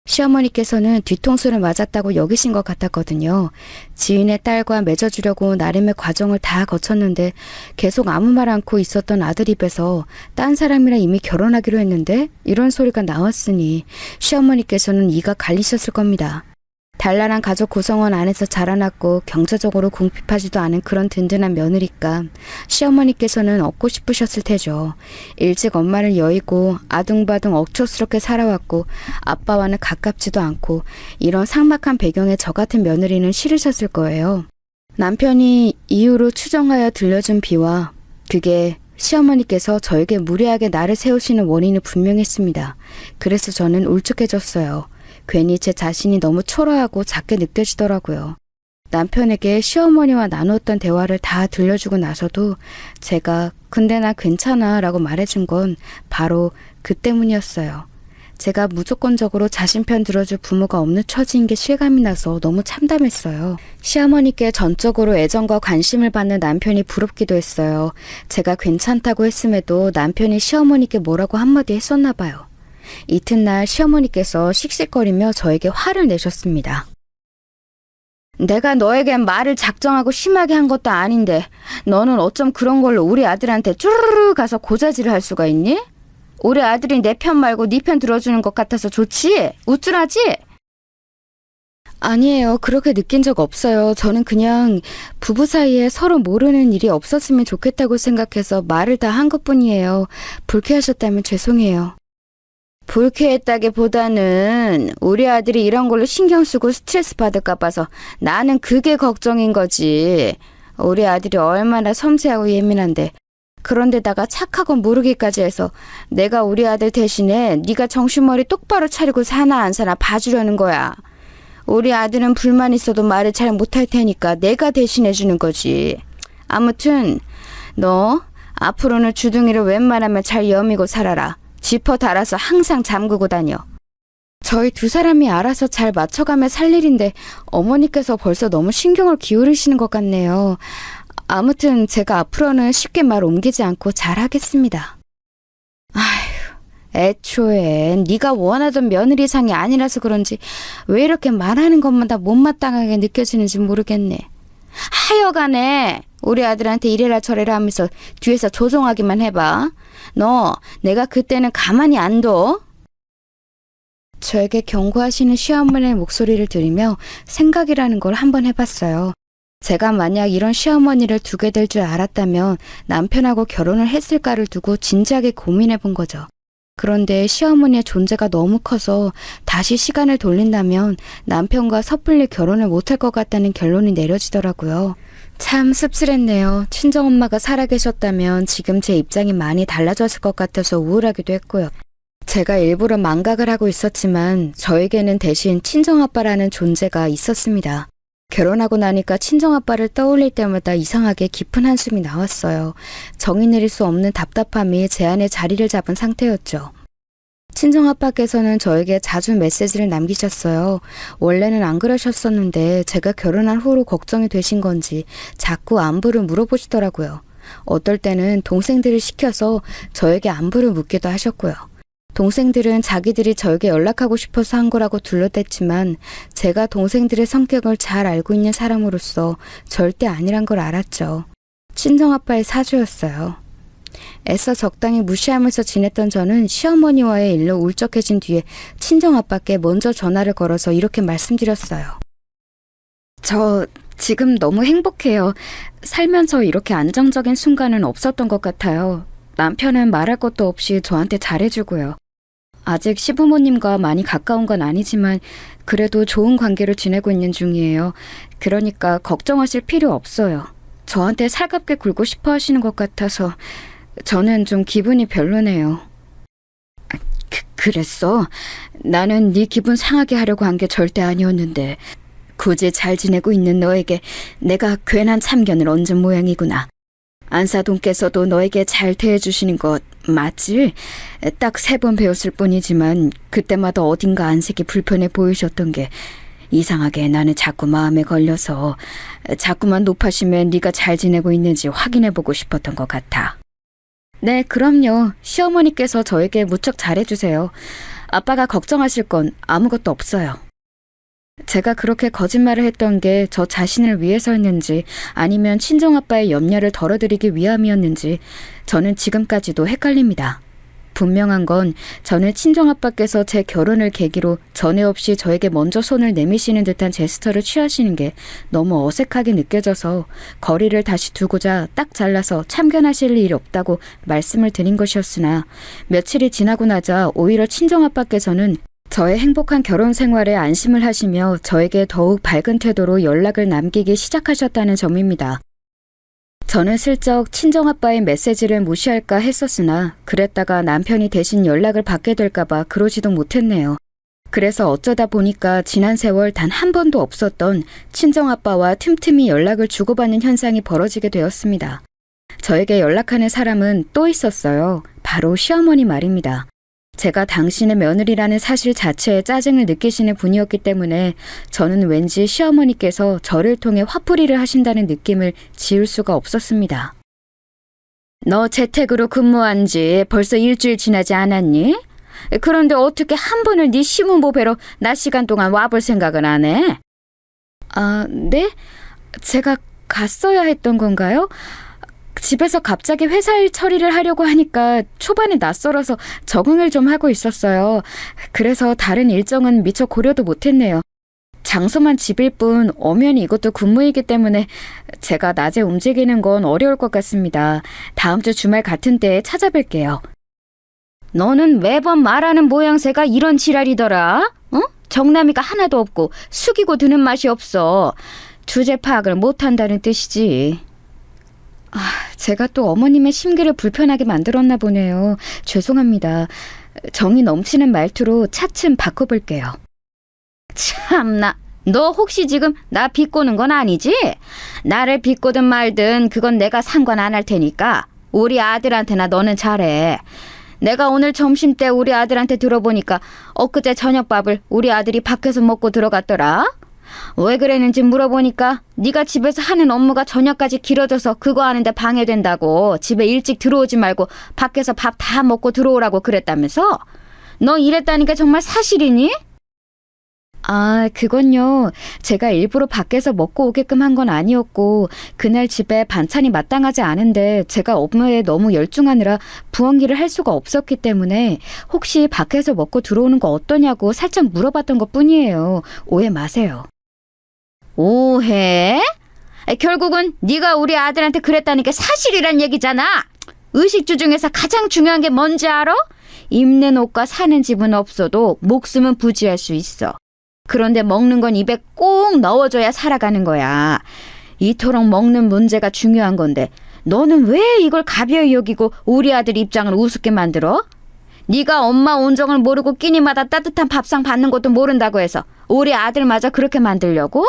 시어머니께서는 뒤통수를 맞았다고 여기신 것 같았거든요. 지인의 딸과 맺어주려고 나름의 과정을 다 거쳤는데 계속 아무 말 않고 있었던 아들 입에서 딴 사람이랑 이미 결혼하기로 했는데 이런 소리가 나왔으니 시어머니께서는 이가 갈리셨을 겁니다. 단란한 가족 구성원 안에서 자라났고 경제적으로 궁핍하지도 않은 그런 든든한 며느리감 시어머니께서는 얻고 싶으셨을 테죠. 일찍 엄마를 여의고 아둥바둥 억척스럽게 살아왔고 아빠와는 가깝지도 않고 이런 삭막한 배경에 저 같은 며느리는 싫으셨을 거예요. 남편이 이유로 추정하여 들려준 비와 그게 시어머니께서 저에게 무례하게 나를 세우시는 원인을 분명했습니다. 그래서 저는 울적해졌어요. 괜히 제 자신이 너무 초라하고 작게 느껴지더라고요. 남편에게 시어머니와 나누었던 대화를 다 들려주고 나서도 제가 근데 나 괜찮아 라고 말해준 건 바로 그 때문이었어요. 제가 무조건적으로 자신 편 들어줄 부모가 없는 처지인 게 실감이 나서 너무 참담했어요. 시어머니께 전적으로 애정과 관심을 받는 남편이 부럽기도 했어요. 제가 괜찮다고 했음에도 남편이 시어머니께 뭐라고 한마디 했었나 봐요. 이튿날 시어머니께서 씩씩거리며 저에게 화를 내셨습니다. 내가 너에겐 말을 작정하고 심하게 한 것도 아닌데 너는 어쩜 그런 걸로 우리 아들한테 쭈르르 가서 고자질을 할 수가 있니? 우리 아들이 내 편 말고 네 편 들어주는 것 같아서 좋지? 우쭐하지? 아니에요. 그렇게 느낀 적 없어요. 저는 그냥 부부 사이에 서로 모르는 일이 없었으면 좋겠다고 생각해서 말을 다 한 것뿐이에요. 불쾌하셨다면 죄송해요. 불쾌했다기보다는 우리 아들이 이런 걸로 신경 쓰고 스트레스 받을까 봐서 나는 그게 걱정인 거지. 우리 아들이 얼마나 섬세하고 예민한데 그런데다가 착하고 모르기까지 해서 내가 우리 아들 대신에 네가 정신머리 똑바로 차리고 사나 안 사나 봐주려는 거야. 우리 아들은 불만 있어도 말을 잘 못할 테니까 내가 대신해 주는 거지. 아무튼 너 앞으로는 주둥이를 웬만하면 잘 여미고 살아라. 지퍼 달아서 항상 잠그고 다녀. 저희 두 사람이 알아서 잘 맞춰가며 살 일인데 어머니께서 벌써 너무 신경을 기울이시는 것 같네요. 아무튼 제가 앞으로는 쉽게 말 옮기지 않고 잘하겠습니다. 아휴, 애초에 네가 원하던 며느리상이 아니라서 그런지 왜 이렇게 말하는 것마다 못마땅하게 느껴지는지 모르겠네. 하여간에 우리 아들한테 이래라 저래라 하면서 뒤에서 조종하기만 해봐. 너 내가 그때는 가만히 안 둬. 저에게 경고하시는 시어머니의 목소리를 들으며 생각이라는 걸 한번 해봤어요. 제가 만약 이런 시어머니를 두게 될 줄 알았다면 남편하고 결혼을 했을까를 두고 진지하게 고민해 본 거죠. 그런데 시어머니의 존재가 너무 커서 다시 시간을 돌린다면 남편과 섣불리 결혼을 못할 것 같다는 결론이 내려지더라고요. 참 씁쓸했네요. 친정엄마가 살아계셨다면 지금 제 입장이 많이 달라졌을 것 같아서 우울하기도 했고요. 제가 일부러 망각을 하고 있었지만 저에게는 대신 친정아빠라는 존재가 있었습니다. 결혼하고 나니까 친정아빠를 떠올릴 때마다 이상하게 깊은 한숨이 나왔어요. 정의 내릴 수 없는 답답함이 제 안에 자리를 잡은 상태였죠. 친정아빠께서는 저에게 자주 메시지를 남기셨어요. 원래는 안 그러셨었는데 제가 결혼한 후로 걱정이 되신 건지 자꾸 안부를 물어보시더라고요. 어떨 때는 동생들을 시켜서 저에게 안부를 묻기도 하셨고요. 동생들은 자기들이 저에게 연락하고 싶어서 한 거라고 둘러댔지만 제가 동생들의 성격을 잘 알고 있는 사람으로서 절대 아니란 걸 알았죠. 친정아빠의 사주였어요. 애써 적당히 무시하면서 지냈던 저는 시어머니와의 일로 울적해진 뒤에 친정아빠께 먼저 전화를 걸어서 이렇게 말씀드렸어요. 저 지금 너무 행복해요. 살면서 이렇게 안정적인 순간은 없었던 것 같아요. 남편은 말할 것도 없이 저한테 잘해주고요. 아직 시부모님과 많이 가까운 건 아니지만 그래도 좋은 관계로 지내고 있는 중이에요. 그러니까 걱정하실 필요 없어요. 저한테 살갑게 굴고 싶어 하시는 것 같아서 저는 좀 기분이 별로네요. 그랬어? 나는 네 기분 상하게 하려고 한 게 절대 아니었는데 굳이 잘 지내고 있는 너에게 내가 괜한 참견을 얹은 모양이구나. 안사돈께서도 너에게 잘 대해주시는 것 맞지? 딱 3번 배웠을 뿐이지만 그때마다 어딘가 안색이 불편해 보이셨던 게 이상하게 나는 자꾸 마음에 걸려서 자꾸만 높아시면 네가 잘 지내고 있는지 확인해보고 싶었던 것 같아. 네, 그럼요. 시어머니께서 저에게 무척 잘해주세요. 아빠가 걱정하실 건 아무것도 없어요. 제가 그렇게 거짓말을 했던 게 저 자신을 위해서였는지 아니면 친정아빠의 염려를 덜어드리기 위함이었는지 저는 지금까지도 헷갈립니다. 분명한 건 저는 친정아빠께서 제 결혼을 계기로 전에 없이 저에게 먼저 손을 내미시는 듯한 제스처를 취하시는 게 너무 어색하게 느껴져서 거리를 다시 두고자 딱 잘라서 참견하실 일 없다고 말씀을 드린 것이었으나 며칠이 지나고 나자 오히려 친정아빠께서는 저의 행복한 결혼 생활에 안심을 하시며 저에게 더욱 밝은 태도로 연락을 남기기 시작하셨다는 점입니다. 저는 슬쩍 친정아빠의 메시지를 무시할까 했었으나 그랬다가 남편이 대신 연락을 받게 될까봐 그러지도 못했네요. 그래서 어쩌다 보니까 지난 세월 단 한 번도 없었던 친정아빠와 틈틈이 연락을 주고받는 현상이 벌어지게 되었습니다. 저에게 연락하는 사람은 또 있었어요. 바로 시어머니 말입니다. 제가 당신의 며느리라는 사실 자체에 짜증을 느끼시는 분이었기 때문에 저는 왠지 시어머니께서 저를 통해 화풀이를 하신다는 느낌을 지울 수가 없었습니다. 너 재택으로 근무한 지 벌써 일주일 지나지 않았니? 그런데 어떻게 한 번을 네 시부모 뵈러 낮 시간 동안 와볼 생각은 안 해? 아, 네? 제가 갔어야 했던 건가요? 집에서 갑자기 회사 일 처리를 하려고 하니까 초반에 낯설어서 적응을 좀 하고 있었어요. 그래서 다른 일정은 미처 고려도 못했네요. 장소만 집일 뿐 엄연히 이것도 근무이기 때문에 제가 낮에 움직이는 건 어려울 것 같습니다. 다음 주 주말 같은 때에 찾아뵐게요. 너는 매번 말하는 모양새가 이런 지랄이더라. 어? 정남이가 하나도 없고 숙이고 드는 맛이 없어. 주제 파악을 못한다는 뜻이지. 제가 또 어머님의 심기를 불편하게 만들었나 보네요. 죄송합니다. 정이 넘치는 말투로 차츰 바꿔볼게요. 참나, 너 혹시 지금 나 비꼬는 건 아니지? 나를 비꼬든 말든 그건 내가 상관 안 할 테니까 우리 아들한테나 너는 잘해. 내가 오늘 점심때 우리 아들한테 들어보니까 엊그제 저녁밥을 우리 아들이 밖에서 먹고 들어갔더라. 왜 그랬는지 물어보니까 네가 집에서 하는 업무가 저녁까지 길어져서 그거 하는데 방해된다고 집에 일찍 들어오지 말고 밖에서 밥 다 먹고 들어오라고 그랬다면서? 너 이랬다는 게 정말 사실이니? 아, 그건요. 제가 일부러 밖에서 먹고 오게끔 한 건 아니었고 그날 집에 반찬이 마땅하지 않은데 제가 업무에 너무 열중하느라 부엉이를 할 수가 없었기 때문에 혹시 밖에서 먹고 들어오는 거 어떠냐고 살짝 물어봤던 것뿐이에요. 오해 마세요. 오해? 결국은 네가 우리 아들한테 그랬다는 게 사실이란 얘기잖아. 의식주 중에서 가장 중요한 게 뭔지 알아? 입는 옷과 사는 집은 없어도 목숨은 부지할 수 있어. 그런데 먹는 건 입에 꼭 넣어줘야 살아가는 거야. 이토록 먹는 문제가 중요한 건데 너는 왜 이걸 가벼이 여기고 우리 아들 입장을 우습게 만들어? 네가 엄마 온정을 모르고 끼니마다 따뜻한 밥상 받는 것도 모른다고 해서 우리 아들마저 그렇게 만들려고?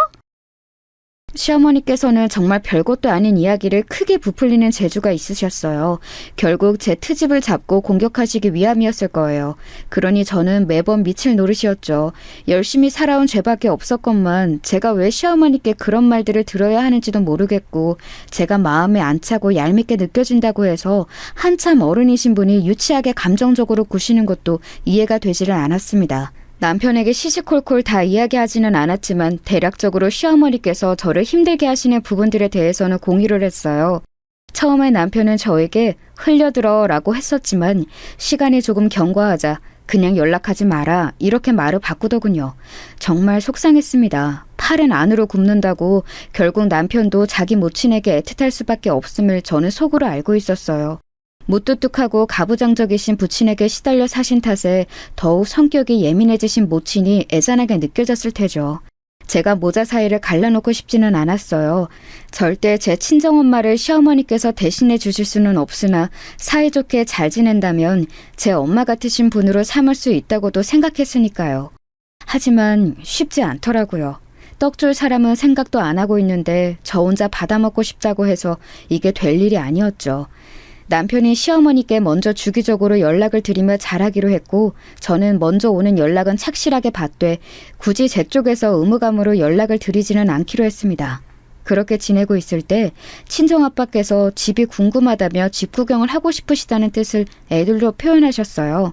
시어머니께서는 정말 별것도 아닌 이야기를 크게 부풀리는 재주가 있으셨어요. 결국 제 트집을 잡고 공격하시기 위함이었을 거예요. 그러니 저는 매번 미칠 노릇이었죠. 열심히 살아온 죄밖에 없었건만 제가 왜 시어머니께 그런 말들을 들어야 하는지도 모르겠고 제가 마음에 안 차고 얄밉게 느껴진다고 해서 한참 어른이신 분이 유치하게 감정적으로 구시는 것도 이해가 되지를 않았습니다. 남편에게 시시콜콜 다 이야기하지는 않았지만 대략적으로 시어머니께서 저를 힘들게 하시는 부분들에 대해서는 공유를 했어요. 처음에 남편은 저에게 흘려들어 라고 했었지만 시간이 조금 경과하자 그냥 연락하지 마라 이렇게 말을 바꾸더군요. 정말 속상했습니다. 팔은 안으로 굽는다고 결국 남편도 자기 모친에게 애틋할 수밖에 없음을 저는 속으로 알고 있었어요. 무뚝뚝하고 가부장적이신 부친에게 시달려 사신 탓에 더욱 성격이 예민해지신 모친이 애잔하게 느껴졌을 테죠. 제가 모자 사이를 갈라놓고 싶지는 않았어요. 절대 제 친정엄마를 시어머니께서 대신해 주실 수는 없으나 사이좋게 잘 지낸다면 제 엄마 같으신 분으로 삼을 수 있다고도 생각했으니까요. 하지만 쉽지 않더라고요. 떡줄 사람은 생각도 안 하고 있는데 저 혼자 받아먹고 싶다고 해서 이게 될 일이 아니었죠. 남편이 시어머니께 먼저 주기적으로 연락을 드리며 잘하기로 했고 저는 먼저 오는 연락은 착실하게 받되 굳이 제 쪽에서 의무감으로 연락을 드리지는 않기로 했습니다. 그렇게 지내고 있을 때 친정아빠께서 집이 궁금하다며 집 구경을 하고 싶으시다는 뜻을 애들로 표현하셨어요.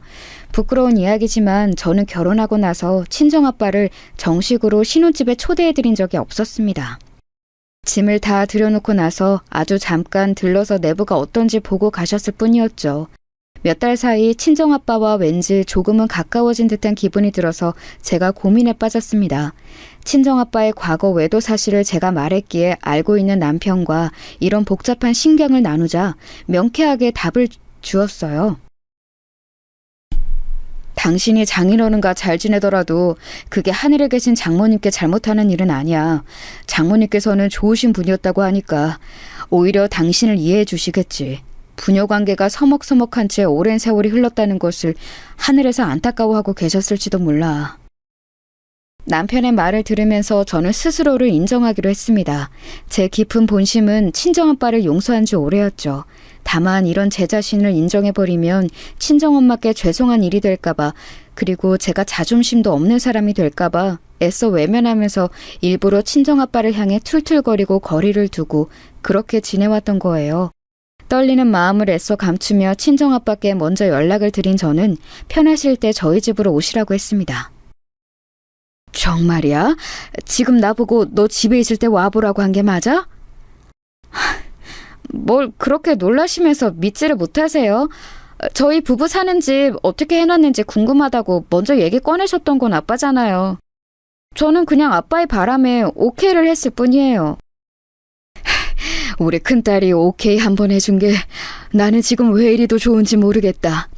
부끄러운 이야기지만 저는 결혼하고 나서 친정아빠를 정식으로 신혼집에 초대해드린 적이 없었습니다. 짐을 다 들여놓고 나서 아주 잠깐 들러서 내부가 어떤지 보고 가셨을 뿐이었죠. 몇 달 사이 친정아빠와 왠지 조금은 가까워진 듯한 기분이 들어서 제가 고민에 빠졌습니다. 친정아빠의 과거 외도 사실을 제가 말했기에 알고 있는 남편과 이런 복잡한 신경을 나누자 명쾌하게 답을 주었어요. 당신이 장인어른과 잘 지내더라도 그게 하늘에 계신 장모님께 잘못하는 일은 아니야. 장모님께서는 좋으신 분이었다고 하니까 오히려 당신을 이해해 주시겠지. 부녀 관계가 서먹서먹한 채 오랜 세월이 흘렀다는 것을 하늘에서 안타까워하고 계셨을지도 몰라. 남편의 말을 들으면서 저는 스스로를 인정하기로 했습니다. 제 깊은 본심은 친정아빠를 용서한 지 오래였죠. 다만 이런 제 자신을 인정해버리면 친정엄마께 죄송한 일이 될까봐 그리고 제가 자존심도 없는 사람이 될까봐 애써 외면하면서 일부러 친정아빠를 향해 툴툴거리고 거리를 두고 그렇게 지내왔던 거예요. 떨리는 마음을 애써 감추며 친정아빠께 먼저 연락을 드린 저는 편하실 때 저희 집으로 오시라고 했습니다. 정말이야? 지금 나보고 너 집에 있을 때 와보라고 한 게 맞아? 뭘 그렇게 놀라시면서 믿지를 못하세요? 저희 부부 사는 집 어떻게 해놨는지 궁금하다고 먼저 얘기 꺼내셨던 건 아빠잖아요. 저는 그냥 아빠의 바람에 오케이를 했을 뿐이에요. 우리 큰딸이 오케이 한번 해준 게 나는 지금 왜 이리도 좋은지 모르겠다.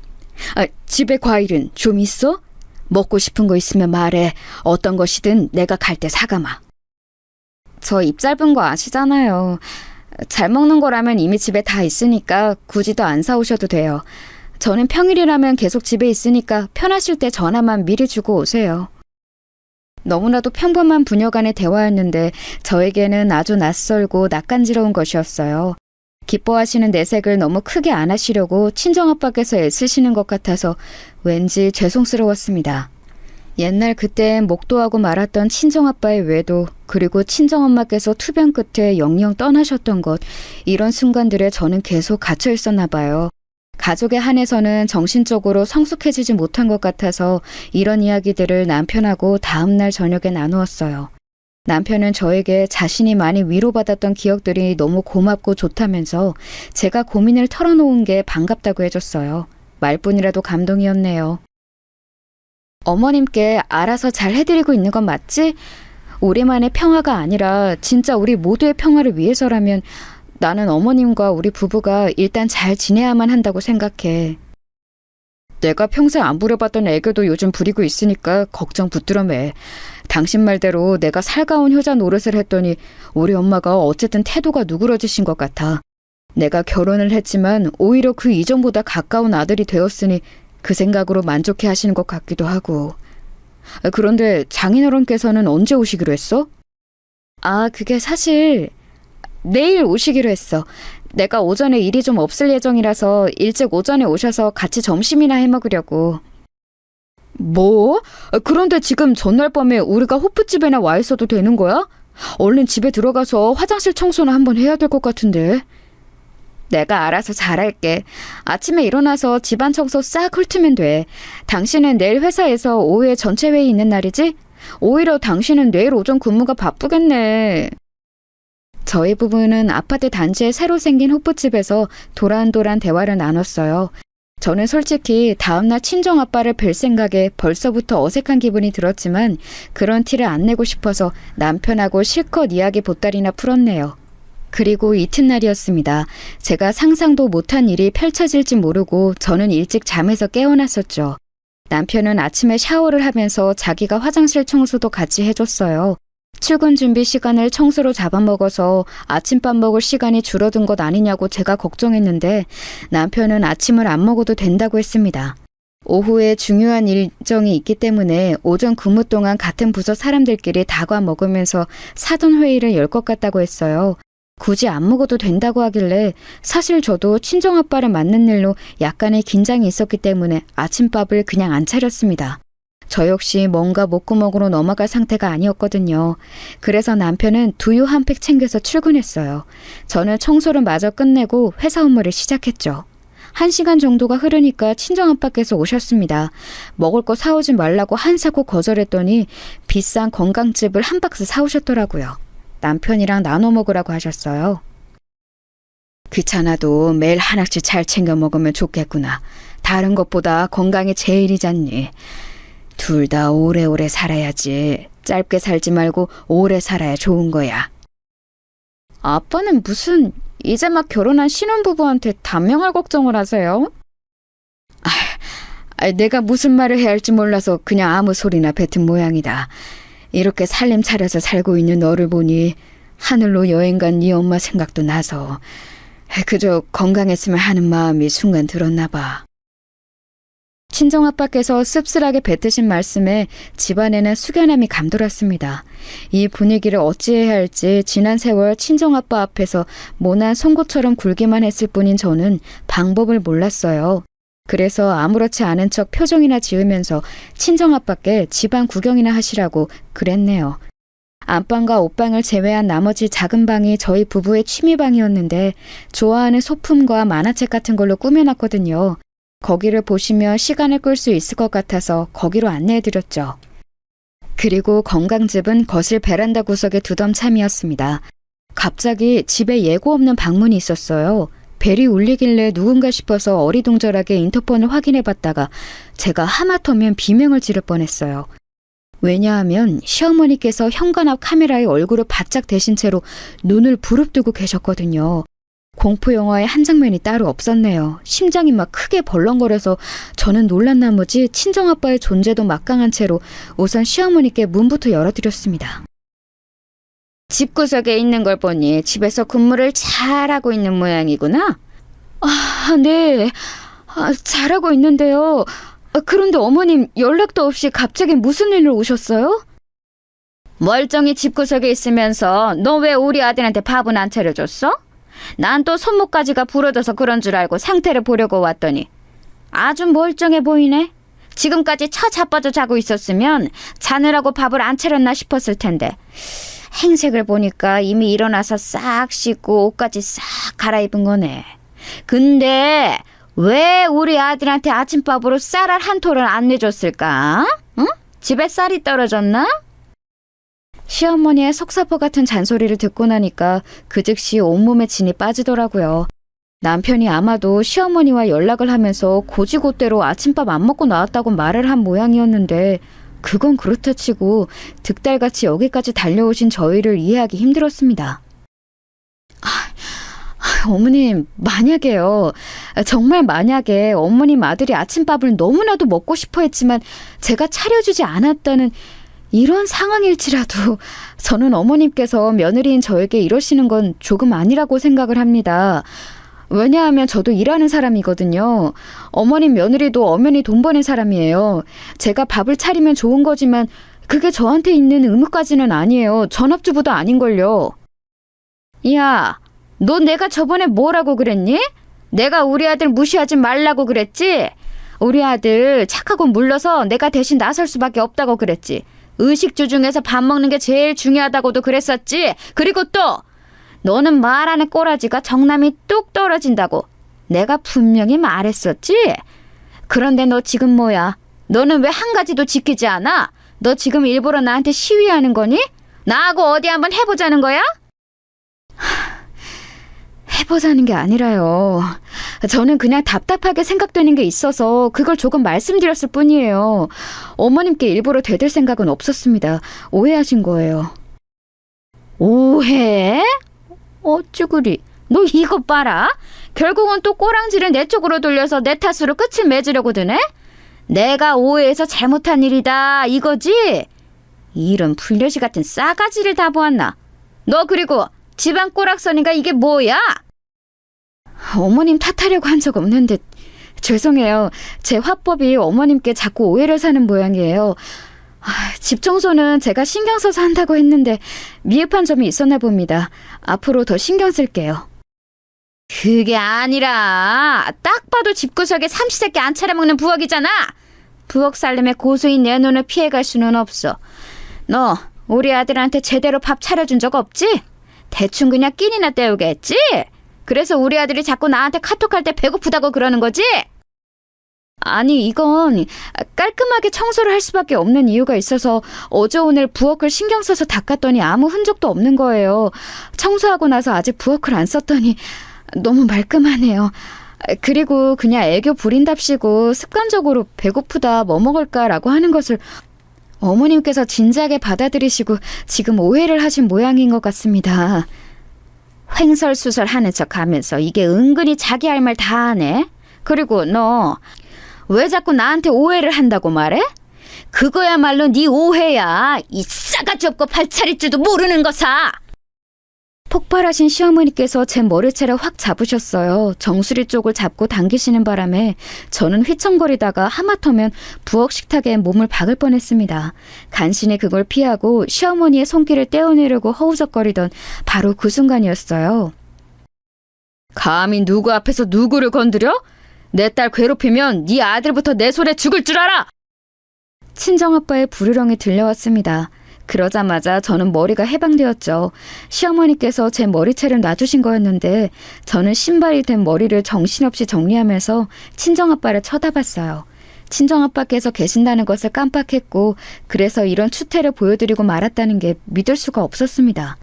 집에 과일은 좀 있어? 먹고 싶은 거 있으면 말해. 어떤 것이든 내가 갈 때 사가마. 저 입 짧은 거 아시잖아요. 잘 먹는 거라면 이미 집에 다 있으니까 굳이 더 안 사오셔도 돼요. 저는 평일이라면 계속 집에 있으니까 편하실 때 전화만 미리 주고 오세요. 너무나도 평범한 부녀 간의 대화였는데 저에게는 아주 낯설고 낯간지러운 것이었어요. 기뻐하시는 내색을 너무 크게 안 하시려고 친정아빠께서 애쓰시는 것 같아서 왠지 죄송스러웠습니다. 옛날 그때엔 목도하고 말았던 친정아빠의 외도 그리고 친정엄마께서 투병 끝에 영영 떠나셨던 것 이런 순간들에 저는 계속 갇혀 있었나 봐요. 가족에 한해서는 정신적으로 성숙해지지 못한 것 같아서 이런 이야기들을 남편하고 다음날 저녁에 나누었어요. 남편은 저에게 자신이 많이 위로받았던 기억들이 너무 고맙고 좋다면서 제가 고민을 털어놓은 게 반갑다고 해줬어요. 말뿐이라도 감동이었네요. 어머님께 알아서 잘 해드리고 있는 건 맞지? 우리만의 평화가 아니라 진짜 우리 모두의 평화를 위해서라면 나는 어머님과 우리 부부가 일단 잘 지내야만 한다고 생각해. 내가 평생 안 부려봤던 애교도 요즘 부리고 있으니까 걱정 붙들어매. 당신 말대로 내가 살가운 효자 노릇을 했더니 우리 엄마가 어쨌든 태도가 누그러지신 것 같아. 내가 결혼을 했지만 오히려 그 이전보다 가까운 아들이 되었으니 그 생각으로 만족해 하시는 것 같기도 하고. 그런데 장인어른께서는 언제 오시기로 했어? 그게 사실 내일 오시기로 했어. 내가 오전에 일이 좀 없을 예정이라서 일찍 오전에 오셔서 같이 점심이나 해 먹으려고. 뭐? 그런데 지금 전날 밤에 우리가 호프집에나 와 있어도 되는 거야? 얼른 집에 들어가서 화장실 청소나 한번 해야 될 것 같은데. 내가 알아서 잘할게. 아침에 일어나서 집안 청소 싹 훑으면 돼. 당신은 내일 회사에서 오후에 전체 회의 있는 날이지? 오히려 당신은 내일 오전 근무가 바쁘겠네. 저희 부부는 아파트 단지에 새로 생긴 호프집에서 도란도란 대화를 나눴어요. 저는 솔직히 다음날 친정아빠를 뵐 생각에 벌써부터 어색한 기분이 들었지만 그런 티를 안 내고 싶어서 남편하고 실컷 이야기 보따리나 풀었네요. 그리고 이튿날이었습니다. 제가 상상도 못한 일이 펼쳐질지 모르고 저는 일찍 잠에서 깨어났었죠. 남편은 아침에 샤워를 하면서 자기가 화장실 청소도 같이 해줬어요. 출근 준비 시간을 청소로 잡아먹어서 아침밥 먹을 시간이 줄어든 것 아니냐고 제가 걱정했는데 남편은 아침을 안 먹어도 된다고 했습니다. 오후에 중요한 일정이 있기 때문에 오전 근무 동안 같은 부서 사람들끼리 다과 먹으면서 사전 회의를 열 것 같다고 했어요. 굳이 안 먹어도 된다고 하길래 사실 저도 친정아빠를 맞는 일로 약간의 긴장이 있었기 때문에 아침밥을 그냥 안 차렸습니다. 저 역시 뭔가 목구멍으로 넘어갈 상태가 아니었거든요. 그래서 남편은 두유 한 팩 챙겨서 출근했어요. 저는 청소를 마저 끝내고 회사 업무를 시작했죠. 1시간 정도가 흐르니까 친정아빠께서 오셨습니다. 먹을 거 사오지 말라고 한사코 거절했더니 비싼 건강즙을 한 박스 사오셨더라고요. 남편이랑 나눠 먹으라고 하셨어요. 귀찮아도 매일 하나씩 잘 챙겨 먹으면 좋겠구나. 다른 것보다 건강이 제일이잖니. 둘 다 오래오래 살아야지. 짧게 살지 말고 오래 살아야 좋은 거야. 아빠는 무슨 이제 막 결혼한 신혼부부한테 단명할 걱정을 하세요? 내가 무슨 말을 해야 할지 몰라서 그냥 아무 소리나 뱉은 모양이다. 이렇게 살림 차려서 살고 있는 너를 보니 하늘로 여행 간 네 엄마 생각도 나서 그저 건강했으면 하는 마음이 순간 들었나 봐. 친정아빠께서 씁쓸하게 뱉으신 말씀에 집안에는 숙연함이 감돌았습니다. 이 분위기를 어찌해야 할지 지난 세월 친정아빠 앞에서 모난 송곳처럼 굴기만 했을 뿐인 저는 방법을 몰랐어요. 그래서 아무렇지 않은 척 표정이나 지으면서 친정아빠께 집안 구경이나 하시라고 그랬네요. 안방과 옷방을 제외한 나머지 작은 방이 저희 부부의 취미방이었는데 좋아하는 소품과 만화책 같은 걸로 꾸며놨거든요. 거기를 보시면 시간을 끌 수 있을 것 같아서 거기로 안내해드렸죠. 그리고 건강즙은 거실 베란다 구석에 두던 참이었습니다. 갑자기 집에 예고 없는 방문이 있었어요. 벨이 울리길래 누군가 싶어서 어리둥절하게 인터폰을 확인해봤다가 제가 하마터면 비명을 지를 뻔했어요. 왜냐하면 시어머니께서 현관 앞 카메라에 얼굴을 바짝 대신 채로 눈을 부릅뜨고 계셨거든요. 공포 영화의 한 장면이 따로 없었네요. 심장이 막 크게 벌렁거려서 저는 놀란 나머지 친정아빠의 존재도 막강한 채로 우선 시어머니께 문부터 열어드렸습니다. 집구석에 있는 걸 보니 집에서 근무를 잘하고 있는 모양이구나. 네. 잘하고 있는데요. 그런데 어머님 연락도 없이 갑자기 무슨 일로 오셨어요? 멀쩡히 집구석에 있으면서 너 왜 우리 아들한테 밥은 안 차려줬어? 난 또 손목까지가 부러져서 그런 줄 알고 상태를 보려고 왔더니 아주 멀쩡해 보이네. 지금까지 처자빠져 자고 있었으면 자느라고 밥을 안 차렸나 싶었을 텐데 행색을 보니까 이미 일어나서 싹 씻고 옷까지 싹 갈아입은 거네. 근데 왜 우리 아들한테 아침밥으로 쌀알 한 톨을 안 내줬을까? 응? 집에 쌀이 떨어졌나? 시어머니의 속사포 같은 잔소리를 듣고 나니까 그 즉시 온몸에 진이 빠지더라고요. 남편이 아마도 시어머니와 연락을 하면서 고지고대로 아침밥 안 먹고 나왔다고 말을 한 모양이었는데 그건 그렇다 치고 득달같이 여기까지 달려오신 저희를 이해하기 힘들었습니다. 어머님, 만약에요. 정말 만약에 어머님 아들이 아침밥을 너무나도 먹고 싶어 했지만 제가 차려주지 않았다는 이런 상황일지라도 저는 어머님께서 며느리인 저에게 이러시는 건 조금 아니라고 생각을 합니다. 왜냐하면 저도 일하는 사람이거든요. 어머님 며느리도 엄연히 돈 버는 사람이에요. 제가 밥을 차리면 좋은 거지만 그게 저한테 있는 의무까지는 아니에요. 전업주부도 아닌걸요. 야, 너 내가 저번에 뭐라고 그랬니? 내가 우리 아들 무시하지 말라고 그랬지? 우리 아들 착하고 물러서 내가 대신 나설 수밖에 없다고 그랬지. 의식주 중에서 밥 먹는 게 제일 중요하다고도 그랬었지. 그리고 또 너는 말 안에 꼬라지가 정남이 뚝 떨어진다고 내가 분명히 말했었지. 그런데 너 지금 뭐야? 너는 왜 한 가지도 지키지 않아? 너 지금 일부러 나한테 시위하는 거니? 나하고 어디 한번 해보자는 거야? 해보자는 게 아니라요. 저는 그냥 답답하게 생각되는 게 있어서 그걸 조금 말씀드렸을 뿐이에요. 어머님께 일부러 대들 생각은 없었습니다. 오해하신 거예요. 오해? 어쭈구리. 너 이것 봐라. 결국은 또 꼬랑지를 내 쪽으로 돌려서 내 탓으로 끝을 맺으려고 드네? 내가 오해해서 잘못한 일이다 이거지? 이런 불려시 같은 싸가지를 다 보았나? 너 그리고 집안 꼬락서니가 이게 뭐야? 어머님 탓하려고 한 적 없는데 죄송해요. 제 화법이 어머님께 자꾸 오해를 사는 모양이에요. 집 청소는 제가 신경 써서 한다고 했는데 미흡한 점이 있었나 봅니다. 앞으로 더 신경 쓸게요. 그게 아니라 딱 봐도 집구석에 삼시세끼 안 차려먹는 부엌이잖아. 부엌 살림에 고수인 내 눈을 피해갈 수는 없어. 너 우리 아들한테 제대로 밥 차려준 적 없지? 대충 그냥 끼니나 때우겠지? 그래서 우리 아들이 자꾸 나한테 카톡할 때 배고프다고 그러는 거지? 아니 이건 깔끔하게 청소를 할 수밖에 없는 이유가 있어서 어제 오늘 부엌을 신경 써서 닦았더니 아무 흔적도 없는 거예요. 청소하고 나서 아직 부엌을 안 썼더니 너무 말끔하네요. 그리고 그냥 애교 부린답시고 습관적으로 배고프다 뭐 먹을까라고 하는 것을 어머님께서 진지하게 받아들이시고 지금 오해를 하신 모양인 것 같습니다. 횡설수설 하는 척 하면서 이게 은근히 자기 할 말 다 하네. 그리고 너 왜 자꾸 나한테 오해를 한다고 말해? 그거야말로 네 오해야. 이 싸가지 없고 발차릴 줄도 모르는 거사. 폭발하신 시어머니께서 제 머리채를 확 잡으셨어요. 정수리 쪽을 잡고 당기시는 바람에 저는 휘청거리다가 하마터면 부엌 식탁에 몸을 박을 뻔했습니다. 간신히 그걸 피하고 시어머니의 손길을 떼어내려고 허우적거리던 바로 그 순간이었어요. 감히 누구 앞에서 누구를 건드려? 내 딸 괴롭히면 네 아들부터 내 손에 죽을 줄 알아! 친정아빠의 부르렁이 들려왔습니다. 그러자마자 저는 머리가 해방되었죠. 시어머니께서 제 머리채를 놔주신 거였는데 저는 신발이 된 머리를 정신없이 정리하면서 친정아빠를 쳐다봤어요. 친정아빠께서 계신다는 것을 깜빡했고 그래서 이런 추태를 보여드리고 말았다는 게 믿을 수가 없었습니다.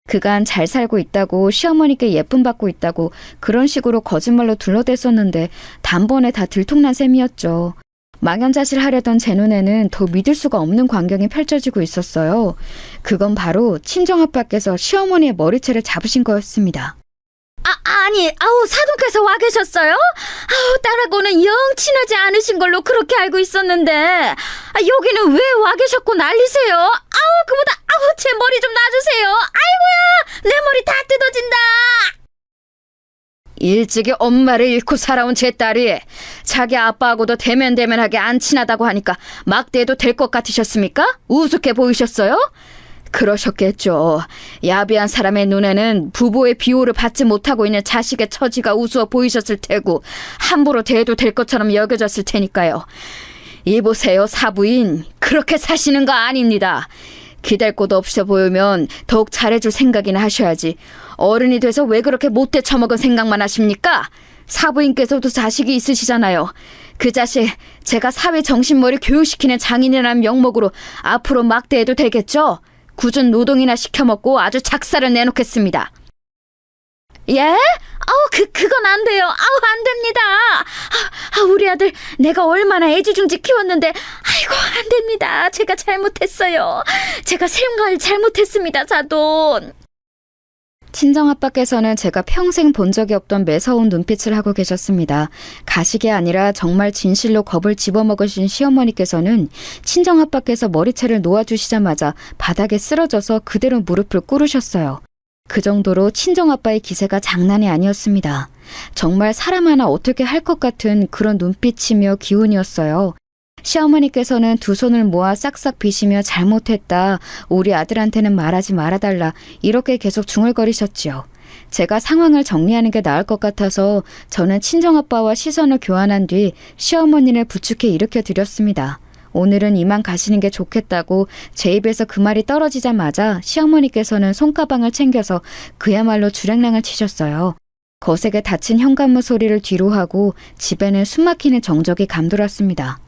그간 잘 살고 있다고 시어머니께 예쁨 받고 있다고 그런 식으로 거짓말로 둘러댔었는데 단번에 다 들통난 셈이었죠. 망연자실하려던 제 눈에는 더 믿을 수가 없는 광경이 펼쳐지고 있었어요. 그건 바로 친정아빠께서 시어머니의 머리채를 잡으신 거였습니다. 아우, 사돈께서 와 계셨어요? 딸하고는 영 친하지 않으신 걸로 그렇게 알고 있었는데, 여기는 왜 와 계셨고 난리세요? 그보다, 제 머리 좀 놔주세요. 아이고야, 내 머리 다 뜯어진다. 일찍이 엄마를 잃고 살아온 제 딸이 자기 아빠하고도 대면대면하게 안 친하다고 하니까 막대해도 될 것 같으셨습니까? 우습게 보이셨어요? 그러셨겠죠. 야비한 사람의 눈에는 부모의 비호를 받지 못하고 있는 자식의 처지가 우스워 보이셨을 테고 함부로 대해도 될 것처럼 여겨졌을 테니까요. 이보세요, 사부인. 그렇게 사시는 거 아닙니다. 기댈 곳 없어 보이면 더욱 잘해줄 생각이나 하셔야지. 어른이 돼서 왜 그렇게 못돼 처먹은 생각만 하십니까? 사부인께서도 자식이 있으시잖아요. 그 자식 제가 사회 정신머리 교육시키는 장인이라는 명목으로 앞으로 막대해도 되겠죠? 굳은 노동이나 시켜먹고 아주 작사를 내놓겠습니다. 예? 그건 안 돼요. 안 됩니다. 우리 아들 내가 얼마나 애지중지 키웠는데 안 됩니다. 제가 잘못했어요. 제가 생각을 잘못했습니다, 사돈. 친정아빠께서는 제가 평생 본 적이 없던 매서운 눈빛을 하고 계셨습니다. 가식이 아니라 정말 진실로 겁을 집어먹으신 시어머니께서는 친정아빠께서 머리채를 놓아주시자마자 바닥에 쓰러져서 그대로 무릎을 꿇으셨어요. 그 정도로 친정아빠의 기세가 장난이 아니었습니다. 정말 사람 하나 어떻게 할 것 같은 그런 눈빛이며 기운이었어요. 시어머니께서는 두 손을 모아 싹싹 비시며 잘못했다, 우리 아들한테는 말하지 말아달라, 이렇게 계속 중얼거리셨지요. 제가 상황을 정리하는 게 나을 것 같아서 저는 친정아빠와 시선을 교환한 뒤 시어머니를 부축해 일으켜 드렸습니다. 오늘은 이만 가시는 게 좋겠다고 제 입에서 그 말이 떨어지자마자 시어머니께서는 손가방을 챙겨서 그야말로 주랭랑을 치셨어요. 거세게 닫힌 현관문 소리를 뒤로 하고 집에는 숨막히는 정적이 감돌았습니다.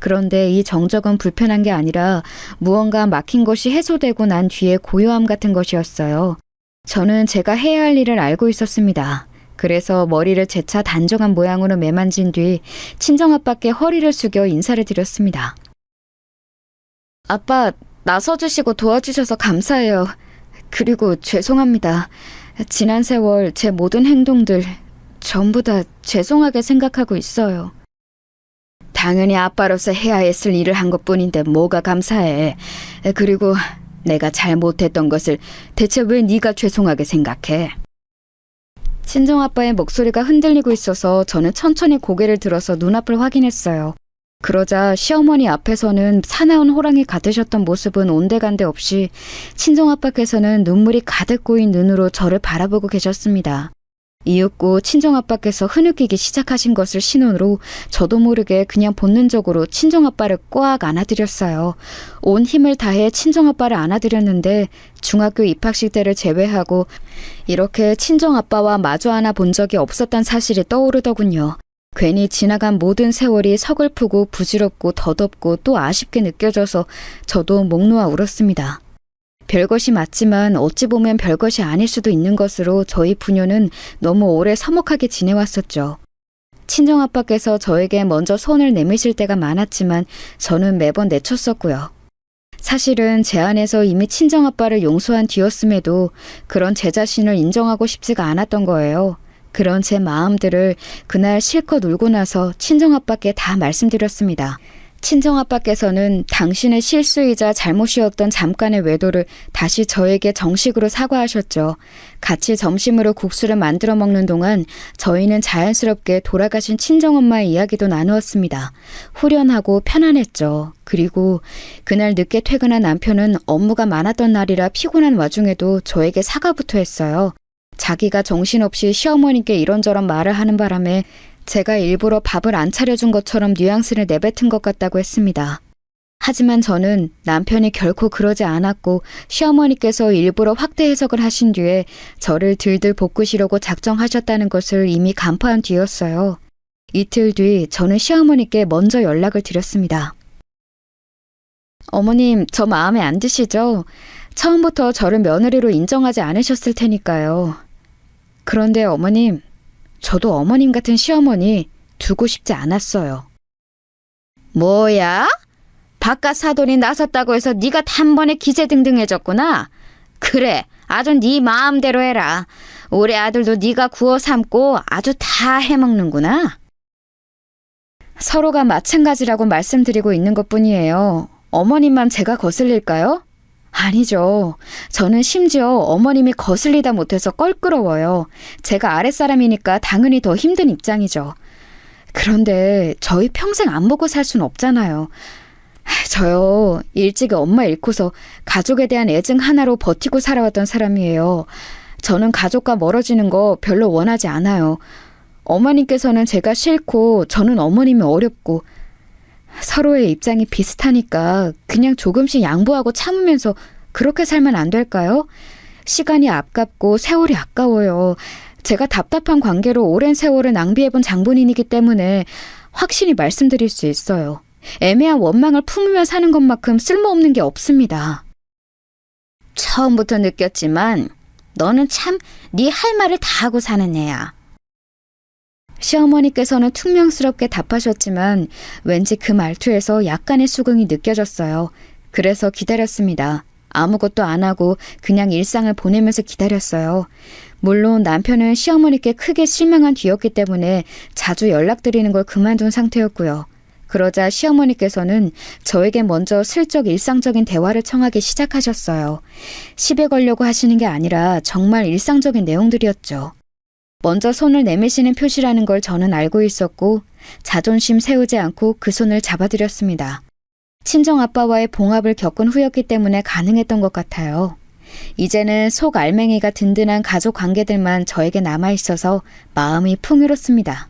그런데 이 정적은 불편한 게 아니라 무언가 막힌 것이 해소되고 난 뒤에 고요함 같은 것이었어요. 저는 제가 해야 할 일을 알고 있었습니다. 그래서 머리를 재차 단정한 모양으로 매만진 뒤 친정아빠께 허리를 숙여 인사를 드렸습니다. 아빠, 나서주시고 도와주셔서 감사해요. 그리고 죄송합니다. 지난 세월 제 모든 행동들 전부 다 죄송하게 생각하고 있어요. 당연히 아빠로서 해야 했을 일을 한 것뿐인데 뭐가 감사해. 그리고 내가 잘못했던 것을 대체 왜 네가 죄송하게 생각해? 친정아빠의 목소리가 흔들리고 있어서 저는 천천히 고개를 들어서 눈앞을 확인했어요. 그러자 시어머니 앞에서는 사나운 호랑이 같으셨던 모습은 온데간데 없이 친정아빠께서는 눈물이 가득 고인 눈으로 저를 바라보고 계셨습니다. 이윽고 친정아빠께서 흐느끼기 시작하신 것을 신호로 저도 모르게 그냥 본능적으로 친정아빠를 꽉 안아드렸어요. 온 힘을 다해 친정아빠를 안아드렸는데 중학교 입학식 때를 제외하고 이렇게 친정아빠와 마주 안아 본 적이 없었단 사실이 떠오르더군요. 괜히 지나간 모든 세월이 서글프고 부질없고 더덥고 또 아쉽게 느껴져서 저도 목 놓아 울었습니다. 별것이 맞지만 어찌 보면 별것이 아닐 수도 있는 것으로 저희 부녀는 너무 오래 서먹하게 지내왔었죠. 친정아빠께서 저에게 먼저 손을 내미실 때가 많았지만 저는 매번 내쳤었고요. 사실은 제 안에서 이미 친정아빠를 용서한 뒤였음에도 그런 제 자신을 인정하고 싶지가 않았던 거예요. 그런 제 마음들을 그날 실컷 울고 나서 친정아빠께 다 말씀드렸습니다. 친정아빠께서는 당신의 실수이자 잘못이었던 잠깐의 외도를 다시 저에게 정식으로 사과하셨죠. 같이 점심으로 국수를 만들어 먹는 동안 저희는 자연스럽게 돌아가신 친정엄마의 이야기도 나누었습니다. 후련하고 편안했죠. 그리고 그날 늦게 퇴근한 남편은 업무가 많았던 날이라 피곤한 와중에도 저에게 사과부터 했어요. 자기가 정신없이 시어머니께 이런저런 말을 하는 바람에 제가 일부러 밥을 안 차려준 것처럼 뉘앙스를 내뱉은 것 같다고 했습니다. 하지만 저는 남편이 결코 그러지 않았고 시어머니께서 일부러 확대 해석을 하신 뒤에 저를 들들 볶으시려고 작정하셨다는 것을 이미 간파한 뒤였어요. 이틀 뒤 저는 시어머니께 먼저 연락을 드렸습니다. 어머님, 저 마음에 안 드시죠? 처음부터 저를 며느리로 인정하지 않으셨을 테니까요. 그런데 어머님, 저도 어머님 같은 시어머니 두고 싶지 않았어요. 뭐야? 바깥 사돈이 나섰다고 해서 네가 단번에 기세등등해졌구나. 그래, 아주 네 마음대로 해라. 우리 아들도 네가 구워 삶고 아주 다 해먹는구나. 서로가 마찬가지라고 말씀드리고 있는 것뿐이에요. 어머님만 제가 거슬릴까요? 아니죠. 저는 심지어 어머님이 거슬리다 못해서 껄끄러워요. 제가 아랫사람이니까 당연히 더 힘든 입장이죠. 그런데 저희 평생 안 보고 살 순 없잖아요. 저요, 일찍이 엄마 잃고서 가족에 대한 애증 하나로 버티고 살아왔던 사람이에요. 저는 가족과 멀어지는 거 별로 원하지 않아요. 어머님께서는 제가 싫고 저는 어머님이 어렵고 서로의 입장이 비슷하니까 그냥 조금씩 양보하고 참으면서 그렇게 살면 안 될까요? 시간이 아깝고 세월이 아까워요. 제가 답답한 관계로 오랜 세월을 낭비해본 장본인이기 때문에 확실히 말씀드릴 수 있어요. 애매한 원망을 품으며 사는 것만큼 쓸모없는 게 없습니다. 처음부터 느꼈지만 너는 참 네 할 말을 다 하고 사는 애야. 시어머니께서는 퉁명스럽게 답하셨지만 왠지 그 말투에서 약간의 수긍이 느껴졌어요. 그래서 기다렸습니다. 아무것도 안 하고 그냥 일상을 보내면서 기다렸어요. 물론 남편은 시어머니께 크게 실망한 뒤였기 때문에 자주 연락드리는 걸 그만둔 상태였고요. 그러자 시어머니께서는 저에게 먼저 슬쩍 일상적인 대화를 청하기 시작하셨어요. 시비 걸려고 하시는 게 아니라 정말 일상적인 내용들이었죠. 먼저 손을 내미시는 표시라는 걸 저는 알고 있었고 자존심 세우지 않고 그 손을 잡아드렸습니다. 친정아빠와의 봉합을 겪은 후였기 때문에 가능했던 것 같아요. 이제는 속 알맹이가 든든한 가족 관계들만 저에게 남아있어서 마음이 풍요롭습니다.